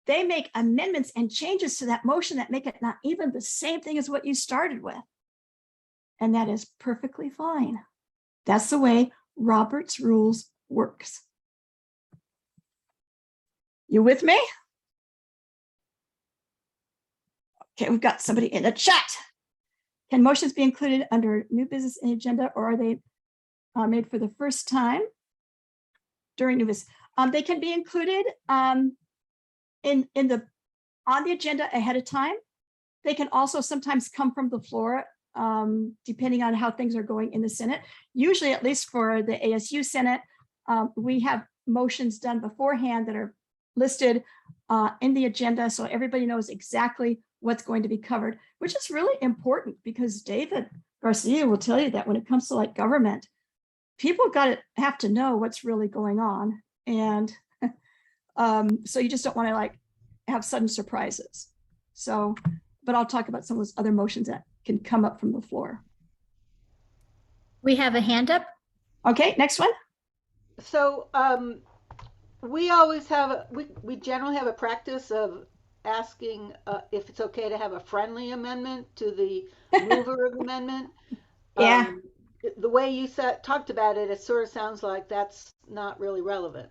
they make amendments and changes to that motion that make it not even the same thing as what you started with. And that is perfectly fine. That's the way Robert's Rules works. You with me? Okay, we've got somebody in the chat. Can motions be included under new business and agenda, or are they made for the first time during new business? They can be included on the agenda ahead of time. They can also sometimes come from the floor, depending on how things are going in the Senate. Usually, at least for the ASU Senate, we have motions done beforehand that are listed in the agenda, so everybody knows exactly what's going to be covered, which is really important because David Garcia will tell you that when it comes to like government, people have to know what's really going on. And so you just don't want to like have sudden surprises. So, but I'll talk about some of those other motions that can come up from the floor. We have a hand up. Okay, next one. So we always have, we generally have a practice of asking if it's okay to have a friendly amendment to the mover of the amendment. Yeah. The way you talked about it, it sort of sounds like that's not really relevant.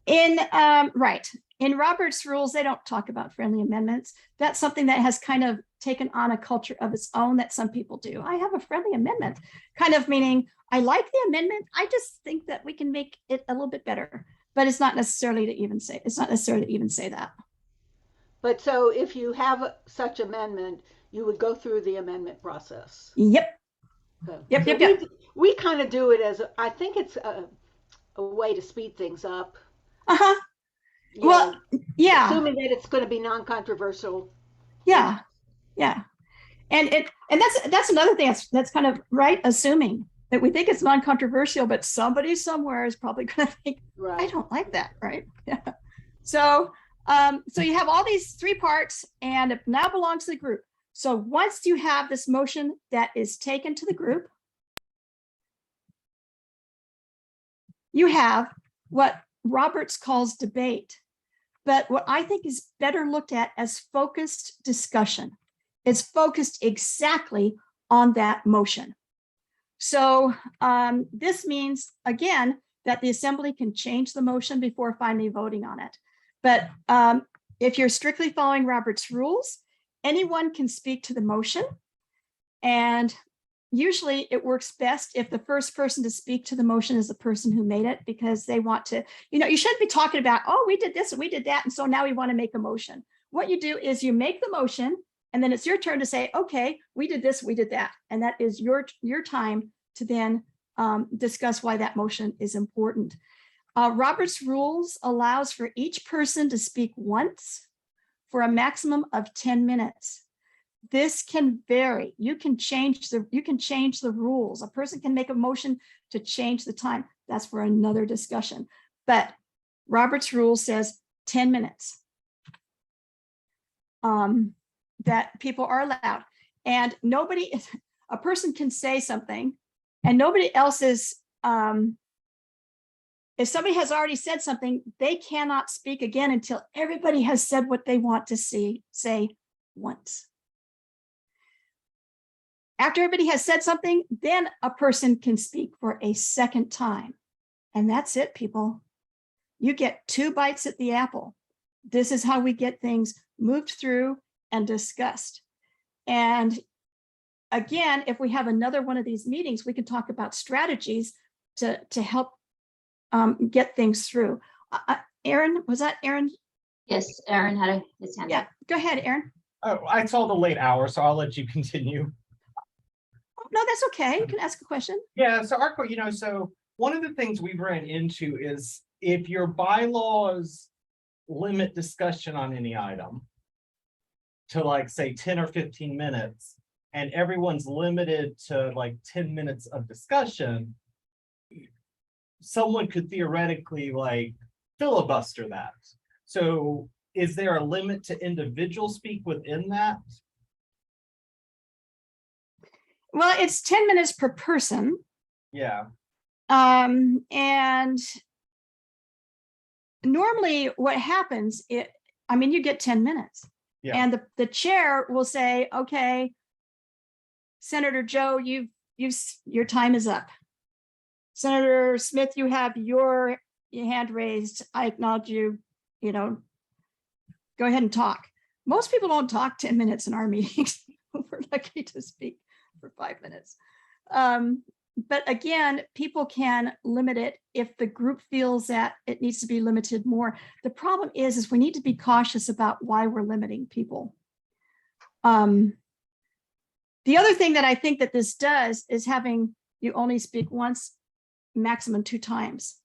Right. In Robert's Rules, they don't talk about friendly amendments. That's something that has kind of taken on a culture of its own that some people do. I have a friendly amendment, kind of meaning I like the amendment. I just think that we can make it a little bit better, but it's not necessarily to even say that. But so if you have such amendment, you would go through the amendment process. Yep. Okay. Yep. We kind of do it as, I think it's a way to speed things up. Well, yeah. Assuming that it's going to be non-controversial. Yeah. And that's another thing that's kind of right, assuming that we think it's non-controversial, but somebody somewhere is probably going to think, right, I don't like that, right? Yeah. So you have all these three parts, and it now belongs to the group. So once you have this motion that is taken to the group, you have what Roberts calls debate. But what I think is better looked at as focused discussion. It's focused exactly on that motion. So this means, again, that the assembly can change the motion before finally voting on it. But if you're strictly following Robert's rules, anyone can speak to the motion. And usually it works best if the first person to speak to the motion is the person who made it, because they want to, you shouldn't be talking about, oh, we did this and we did that, and so now we want to make a motion. What you do is you make the motion, and then it's your turn to say, okay, we did this, we did that. And that is your time to then discuss why that motion is important. Robert's rules allows for each person to speak once for a maximum of 10 minutes. This can vary. You can change the rules. A person can make a motion to change the time. That's for another discussion. But Robert's rule says 10 minutes that people are allowed. And a person can say something and nobody else is, if somebody has already said something, they cannot speak again until everybody has said what they want to say once. After everybody has said something, then a person can speak for a second time. And that's it, people. You get 2 bites at the apple. This is how we get things moved through and discussed. And again, if we have another one of these meetings, we can talk about strategies to help get things through. Aaron, was that Aaron? Yes, Aaron had his hand up. Yeah, go ahead, Aaron. Oh, I saw the late hour, so I'll let you continue. No, that's okay. You can ask a question. Yeah, so so one of the things we ran into is if your bylaws limit discussion on any item to like say 10 or 15 minutes, and everyone's limited to like 10 minutes of discussion, someone could theoretically like filibuster that. So is there a limit to individual speak within that? Well, it's 10 minutes per person. Yeah. And normally what happens, you get 10 minutes. Yeah. And the chair will say, okay, Senator Joe, your time is up. Senator Smith, you have your hand raised. I acknowledge you, go ahead and talk. Most people don't talk 10 minutes in our meetings. We're lucky to speak for 5 minutes. But again, people can limit it if the group feels that it needs to be limited more. The problem is we need to be cautious about why we're limiting people. The other thing that I think that this does is having you only speak once, maximum 2 times,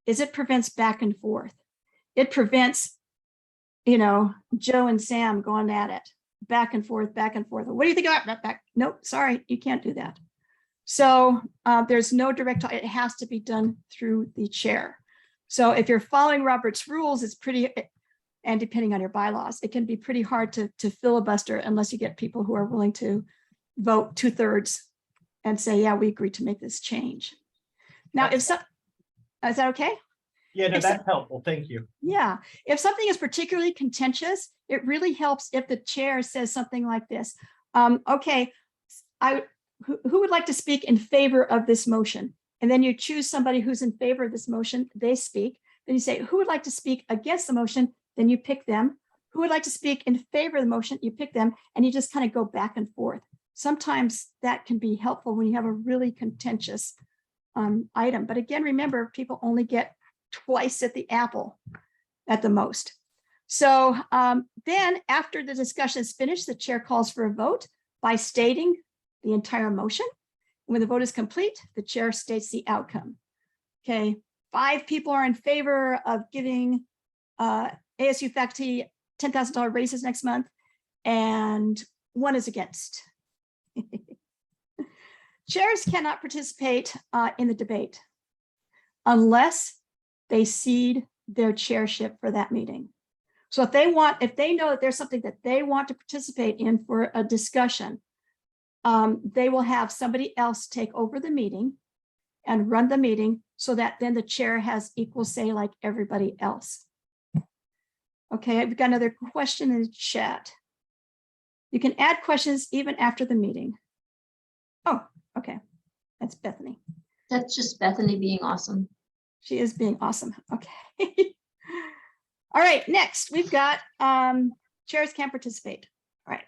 is it prevents back and forth. It prevents, Joe and Sam going at it, back and forth, back and forth. What do you think about that? Nope, sorry, you can't do that. So there's no direct, it has to be done through the chair. So if you're following Robert's rules, it's pretty, and depending on your bylaws, it can be pretty hard to filibuster unless you get people who are willing to vote 2/3 and say, yeah, we agree to make this change. Now, is that okay? Yeah, no, that's helpful. Thank you. Yeah, if something is particularly contentious, it really helps if the chair says something like this. Okay, who would like to speak in favor of this motion? And then you choose somebody who's in favor of this motion, they speak. Then you say, who would like to speak against the motion? Then you pick them. Who would like to speak in favor of the motion? You pick them, and you just kind of go back and forth. Sometimes that can be helpful when you have a really contentious item. But again, remember, people only get twice at the apple at the most. So then after the discussion is finished, the chair calls for a vote by stating the entire motion. When the vote is complete, the chair states the outcome. Okay, 5 people are in favor of giving ASU faculty $10,000 raises next month, and 1 is against. Chairs cannot participate in the debate unless they cede their chairship for that meeting. So if they know that there's something that they want to participate in for a discussion, they will have somebody else take over the meeting and run the meeting so that then the chair has equal say like everybody else. Okay, I've got another question in the chat. You can add questions even after the meeting. Oh, okay. That's Bethany. That's just Bethany being awesome. She is being awesome. Okay. All right, next we've got chairs can't participate. All right.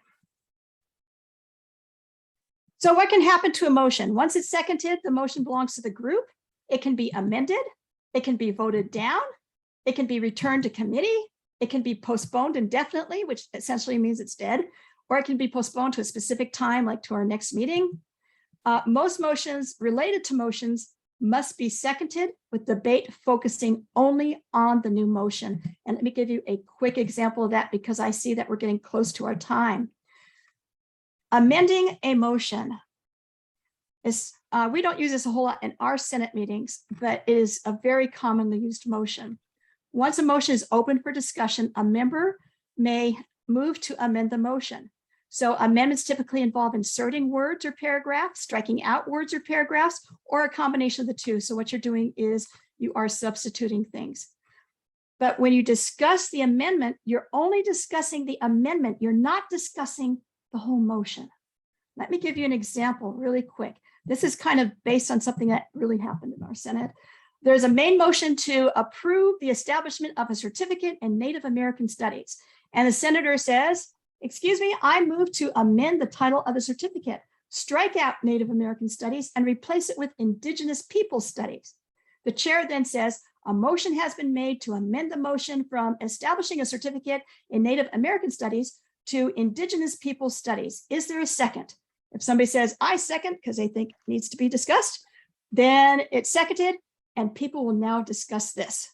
So what can happen to a motion? Once it's seconded, the motion belongs to the group. It can be amended. It can be voted down. It can be returned to committee. It can be postponed indefinitely, which essentially means it's dead, or it can be postponed to a specific time, like to our next meeting. Most motions related to motions must be seconded with debate focusing only on the new motion. And let me give you a quick example of that because I see that we're getting close to our time. Amending a motion is, we don't use this a whole lot in our Senate meetings, but it is a very commonly used motion. Once a motion is open for discussion, a member may move to amend the motion. So amendments typically involve inserting words or paragraphs, striking out words or paragraphs, or a combination of the two. So what you're doing is you are substituting things. But when you discuss the amendment, you're only discussing the amendment. You're not discussing the whole motion. Let me give you an example really quick. This is kind of based on something that really happened in our Senate. There's a main motion to approve the establishment of a certificate in Native American studies. And the senator says, excuse me, I move to amend the title of the certificate, strike out Native American studies and replace it with Indigenous People Studies. The chair then says, a motion has been made to amend the motion from establishing a certificate in Native American studies to Indigenous People Studies. Is there a second? If somebody says, I second, because they think it needs to be discussed, then it's seconded and people will now discuss this.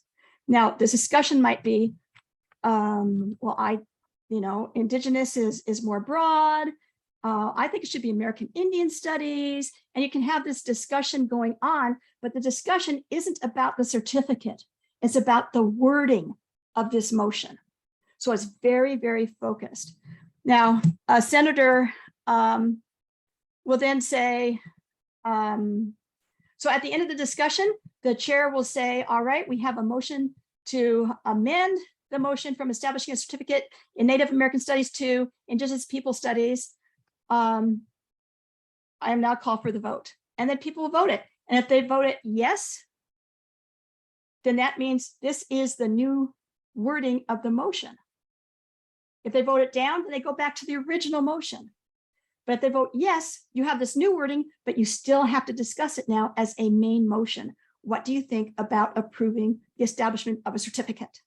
Now, the discussion might be, Indigenous is more broad. I think it should be American Indian Studies. And you can have this discussion going on, but the discussion isn't about the certificate. It's about the wording of this motion. So it's very, very focused. Now, a senator will then say, so at the end of the discussion, the chair will say, all right, we have a motion to amend the motion from establishing a certificate in Native American Studies to Indigenous People Studies. I am now call for the vote. And then people will vote it. And if they vote it yes, then that means this is the new wording of the motion. If they vote it down, then they go back to the original motion. But if they vote yes, you have this new wording, but you still have to discuss it now as a main motion. What do you think about approving the establishment of a certificate?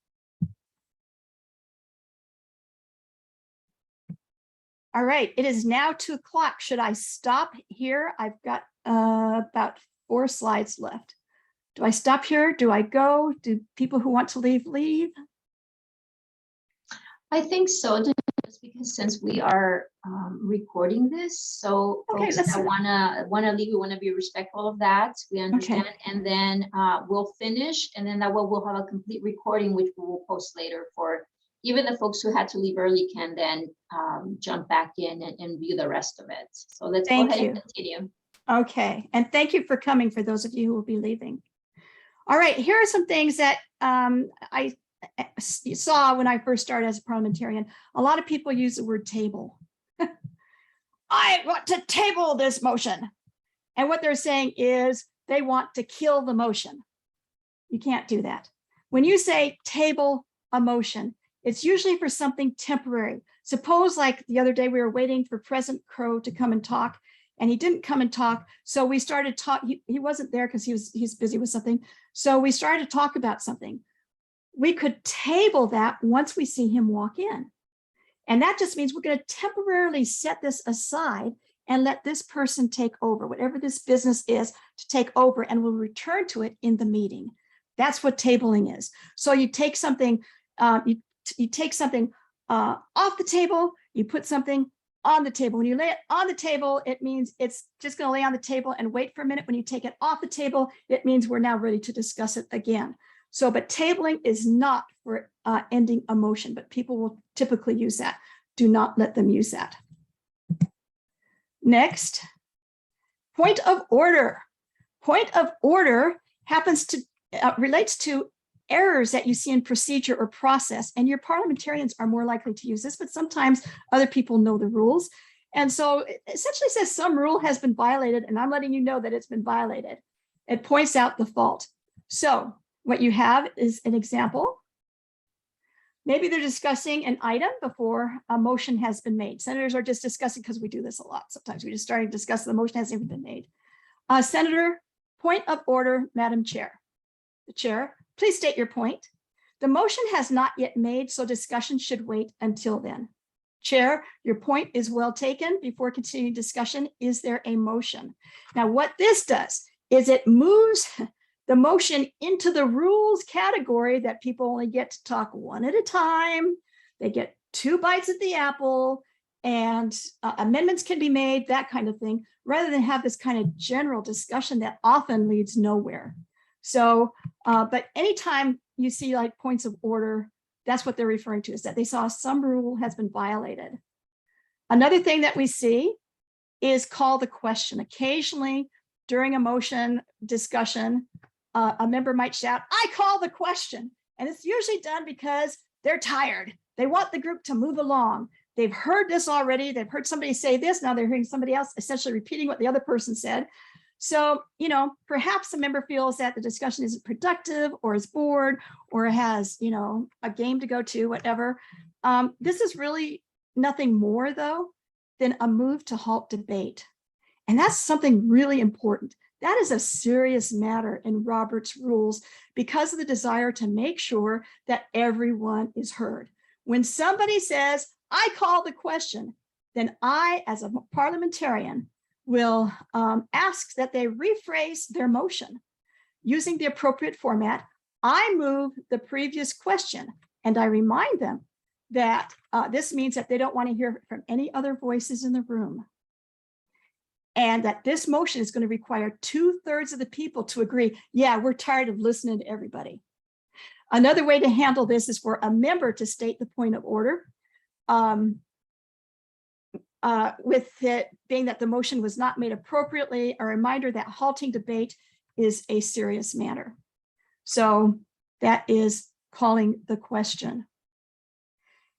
All right, it is now 2 o'clock. Should I stop here? I've got about 4 slides left. Do I stop here? Do I go? Do people who want to leave, leave? I think so, just because since we are recording this, so Okay, folks that wanna leave, we wanna be respectful of that. We understand, and then we'll finish, and then that way we'll have a complete recording, which we will post later for even the folks who had to leave early can then jump back in and view the rest of it. So let's go ahead and continue. Okay, and thank you for coming for those of you who will be leaving. All right, here are some things that I saw when I first started as a parliamentarian. A lot of people use the word table. I want to table this motion. And what they're saying is they want to kill the motion. You can't do that. When you say table a motion, it's usually for something temporary. Suppose like the other day we were waiting for President Crow to come and talk, and he didn't come and talk. So we started talking. He wasn't there because he's busy with something. So we started to talk about something. We could table that once we see him walk in. And that just means we're going to temporarily set this aside and let this person take over, whatever this business is, to take over, and we'll return to it in the meeting. That's what tabling is. So you take something, you take something off the table, you put something on the table. When you lay it on the table, it means it's just going to lay on the table and wait for a minute. When you take it off the table, it means we're now ready to discuss it again. So, but tabling is not for ending a motion, but people will typically use that. Do not let them use that. Next, point of order. Point of order happens to relates to errors that you see in procedure or process. And your parliamentarians are more likely to use this, but sometimes other people know the rules. And so it essentially says some rule has been violated, and I'm letting you know that it's been violated. It points out the fault. So what you have is an example. Maybe they're discussing an item before a motion has been made. Senators are just discussing, because we do this a lot. Sometimes we just start to discuss the motion hasn't even been made. Senator, point of order, Madam Chair. The chair, please state your point. The motion has not yet made, so discussion should wait until then. Chair, your point is well taken. Before continuing discussion, is there a motion? Now, what this does is it moves the motion into the rules category that people only get to talk one at a time. They get 2 bites at the apple, and amendments can be made, that kind of thing, rather than have this kind of general discussion that often leads nowhere. So, but anytime you see like points of order, that's what they're referring to, is that they saw some rule has been violated. Another thing that we see is call the question. Occasionally during a motion discussion, a member might shout, "I call the question." And it's usually done because they're tired. They want the group to move along. They've heard this already. They've heard somebody say this. Now they're hearing somebody else essentially repeating what the other person said. So, you know, perhaps a member feels that the discussion isn't productive, or is bored, or has, you know, a game to go to, whatever. This is really nothing more, though, than a move to halt debate. And that's something really important. That is a serious matter in Robert's rules because of the desire to make sure that everyone is heard. When somebody says, "I call the question," then I, as a parliamentarian, will ask that they rephrase their motion using the appropriate format. I move the previous question, and I remind them that this means that they don't want to hear from any other voices in the room, and that this motion is going to require 2/3 of the people to agree, yeah, we're tired of listening to everybody. Another way to handle this is for a member to state the point of order. With it being that the motion was not made appropriately, a reminder that halting debate is a serious matter. So that is calling the question.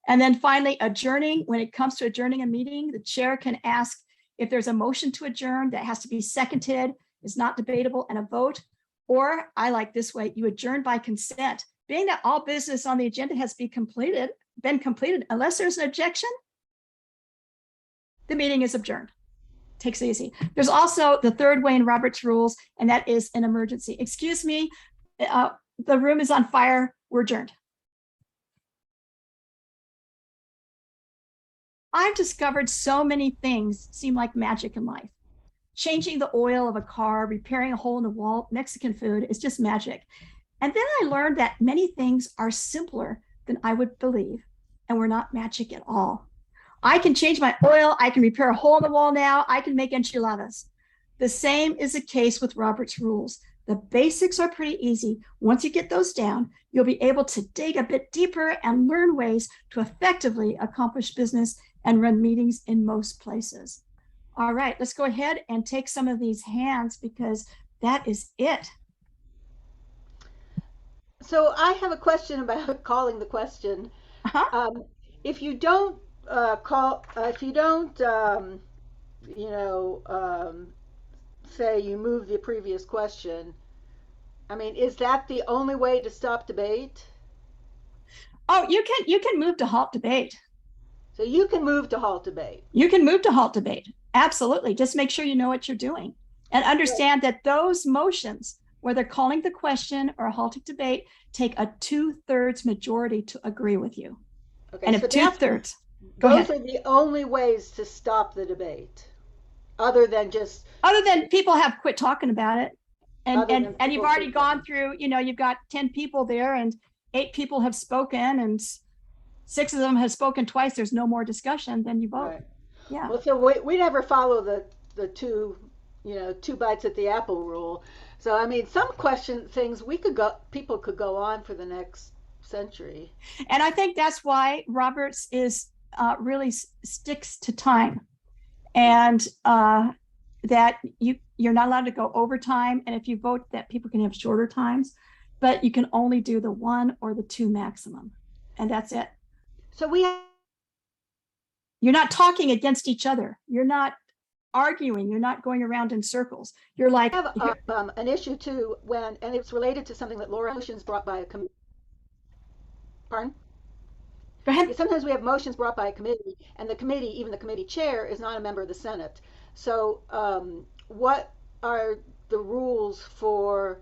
And then finally, adjourning. When it comes to adjourning a meeting, the chair can ask if there's a motion to adjourn that has to be seconded, is not debatable, and a vote. Or I like this way, you adjourn by consent. Being that all business on the agenda has been completed, unless there's an objection, the meeting is adjourned. Takes it easy. There's also the third way in Robert's rules, and that is an emergency. Excuse me, the room is on fire, we're adjourned. I've discovered so many things seem like magic in life. Changing the oil of a car, repairing a hole in the wall, Mexican food is just magic. And then I learned that many things are simpler than I would believe, and we're not magic at all. I can change my oil, I can repair a hole in the wall now, I can make enchiladas. The same is the case with Robert's rules. The basics are pretty easy. Once you get those down, you'll be able to dig a bit deeper and learn ways to effectively accomplish business and run meetings in most places. All right, let's go ahead and take some of these hands because that is it. So I have a question about calling the question. If you don't say you move the previous question, I mean, is that the only way to stop debate? Oh, you can move to halt debate. So you can move to halt debate. You can move to halt debate. Absolutely. Just make sure you know what you're doing and understand that those motions, whether calling the question or halting debate, take a 2/3 majority to agree with you. Okay, and if so 2/3, those are the only ways to stop the debate, other than people have quit talking about it, and you've already gone through. You know, you've got 10 people there, and 8 people have spoken, and 6 of them have spoken twice. There's no more discussion. Then you vote. Right. Yeah. Well, so we never follow the 2 bites at the apple rule. So I mean, some things people could go on for the next century. And I think that's why Roberts is really sticks to time, and that you're not allowed to go over time. And if you vote that people can have shorter times, but you can only do the 1 or the 2 maximum, and that's it. So you're not talking against each other. You're not arguing. You're not going around in circles. You're like, I have an issue too and it's related to something that Laura motions brought by a committee. Pardon? Go ahead. Sometimes we have motions brought by a committee, and the committee, even the committee chair, is not a member of the Senate. So what are the rules for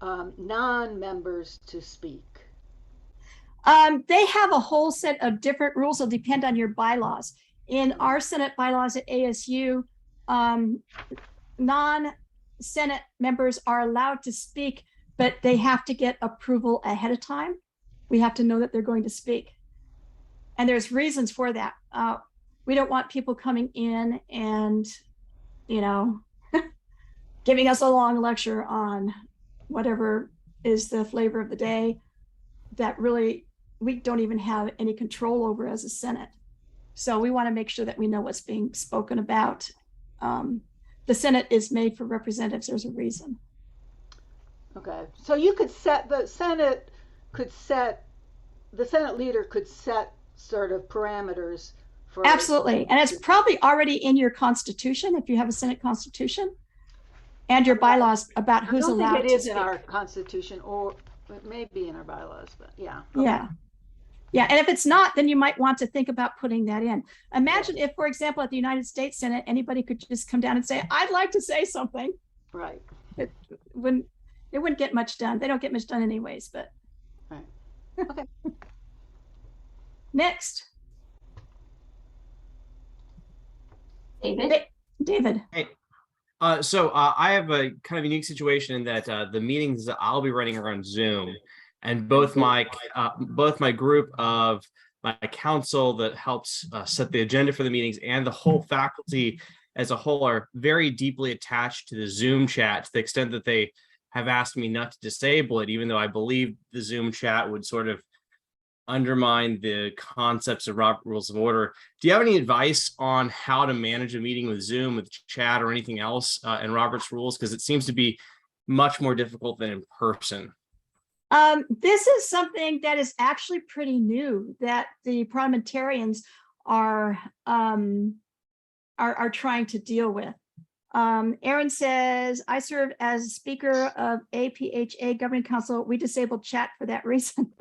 non-members to speak? They have a whole set of different rules. It'll depend on your bylaws. In our Senate bylaws at ASU, non-Senate members are allowed to speak, but they have to get approval ahead of time. We have to know that they're going to speak. And there's reasons for that. We don't want people coming in and, giving us a long lecture on whatever is the flavor of the day that really we don't even have any control over as a Senate. So we want to make sure that we know what's being spoken about. The Senate is made for representatives. There's a reason. Okay, so you could set, the Senate leader could set sort of parameters for. Absolutely, and it's probably already in your constitution if you have a Senate constitution, and your bylaws about who's allowed to speak. I don't think it is in our constitution, or it may be in our bylaws, but yeah. Okay. Yeah, and if it's not, then you might want to think about putting that in. Imagine if, for example, at the United States Senate, anybody could just come down and say, "I'd like to say something." Right. It wouldn't get much done. They don't get much done anyways, but. Right. Okay. Next. David. David. Hey. So I have a kind of unique situation in that the meetings that I'll be running are on Zoom, and both my group of my council that helps set the agenda for the meetings and the whole faculty as a whole are very deeply attached to the Zoom chat, to the extent that they have asked me not to disable it, even though I believe the Zoom chat would sort of undermine the concepts of Robert Rules of Order. Do you have any advice on how to manage a meeting with Zoom, with chat, or anything else in Robert's Rules? Because it seems to be much more difficult than in person. This is something that is actually pretty new that the parliamentarians are trying to deal with. Aaron says, "I serve as Speaker of APHA Governing Council. We disabled chat for that reason."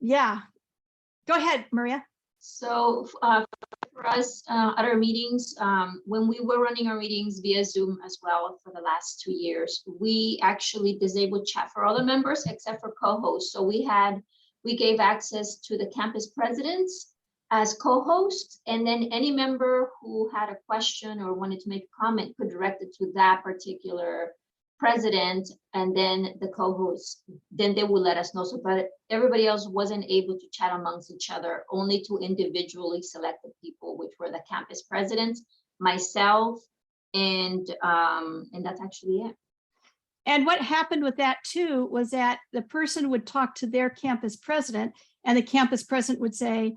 Yeah, go ahead, Maria. So for us at our meetings, when we were running our meetings via Zoom as well for the last 2 years, we actually disabled chat for all the members except for co-hosts. So we gave access to the campus presidents as co-hosts, and then any member who had a question or wanted to make a comment could direct it to that particular president, and then the co-hosts, then they will let us know. So, but everybody else wasn't able to chat amongst each other, only to individually select the people, which were the campus presidents, myself, and that's actually it. And what happened with that too was that the person would talk to their campus president, and the campus president would say,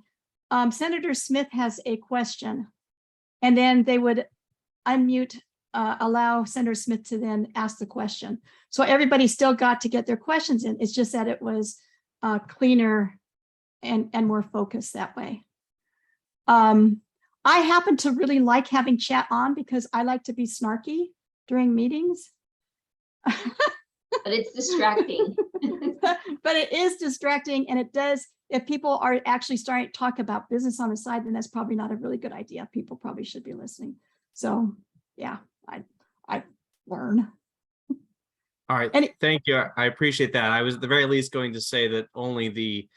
"Senator Smith has a question," and then they would unmute. Allow Senator Smith to then ask the question. So everybody still got to get their questions in. It's just that it was cleaner and more focused that way. I happen to really like having chat on because I like to be snarky during meetings. But it's distracting. But it is distracting, and it does, if people are actually starting to talk about business on the side, then that's probably not a really good idea. People probably should be listening. So yeah. I learn. All right, thank you. I appreciate that. I was at the very least going to say that only the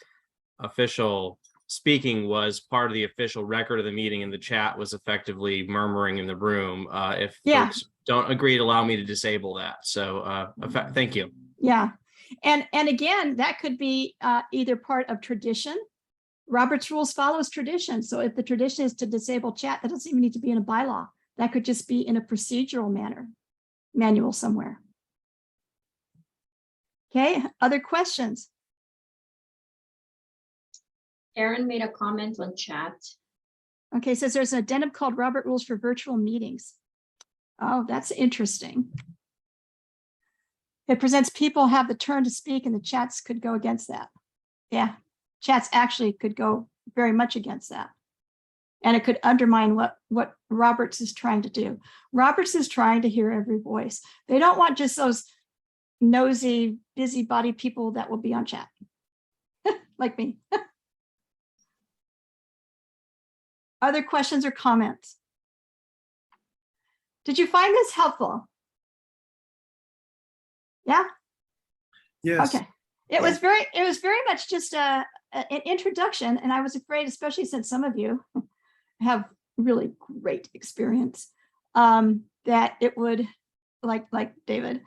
official speaking was part of the official record of the meeting, and the chat was effectively murmuring in the room. If folks don't agree, to allow me to disable that. So thank you. Yeah, and again, that could be either part of tradition. Robert's Rules follows tradition. So if the tradition is to disable chat, that doesn't even need to be in a bylaw. That could just be in a procedural manual somewhere. Okay, other questions? Aaron made a comment on chat. Okay, says there's an addendum called Robert Rules for Virtual Meetings. Oh, that's interesting. It presents people have the turn to speak, and the chats could go against that. Yeah, chats actually could go very much against that. And it could undermine what Roberts is trying to do. Roberts is trying to hear every voice. They don't want just those nosy, busybody people that will be on chat, like me. Other questions or comments? Did you find this helpful? Yeah? Yes. Okay. It was very much just an introduction, and I was afraid, especially since some of you have really great experience, that it would, like David,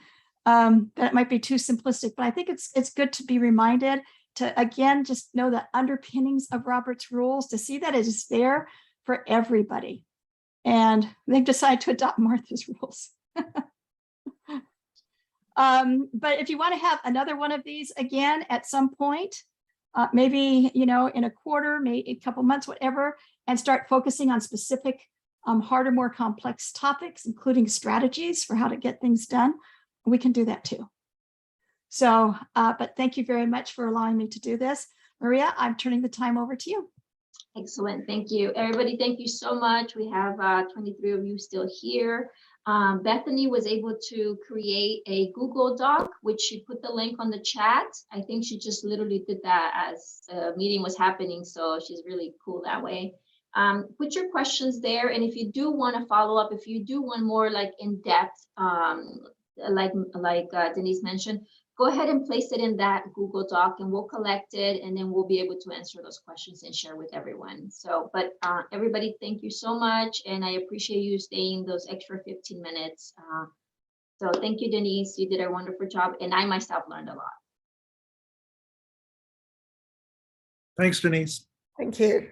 that it might be too simplistic. But I think it's good to be reminded to, again, just know the underpinnings of Robert's rules, to see that it is there for everybody. And they've decided to adopt Martha's rules. But if you want to have another one of these again at some point, maybe, in a quarter, maybe a couple months, whatever, and start focusing on specific, harder, more complex topics, including strategies for how to get things done, we can do that too. So, but thank you very much for allowing me to do this. Maria, I'm turning the time over to you. Excellent. Thank you. Everybody, thank you so much. We have 23 of you still here. Bethany was able to create a Google Doc, which she put the link on the chat. I think she just literally did that as the meeting was happening. So she's really cool that way. Put your questions there. And if you do want to follow up, if you do want more like in-depth, like Denise mentioned, go ahead and place it in that Google Doc and we'll collect it, and then we'll be able to answer those questions and share with everyone. So, but everybody, thank you so much. And I appreciate you staying those extra 15 minutes. So thank you, Denise. You did a wonderful job. And I myself learned a lot. Thanks, Denise. Thank you.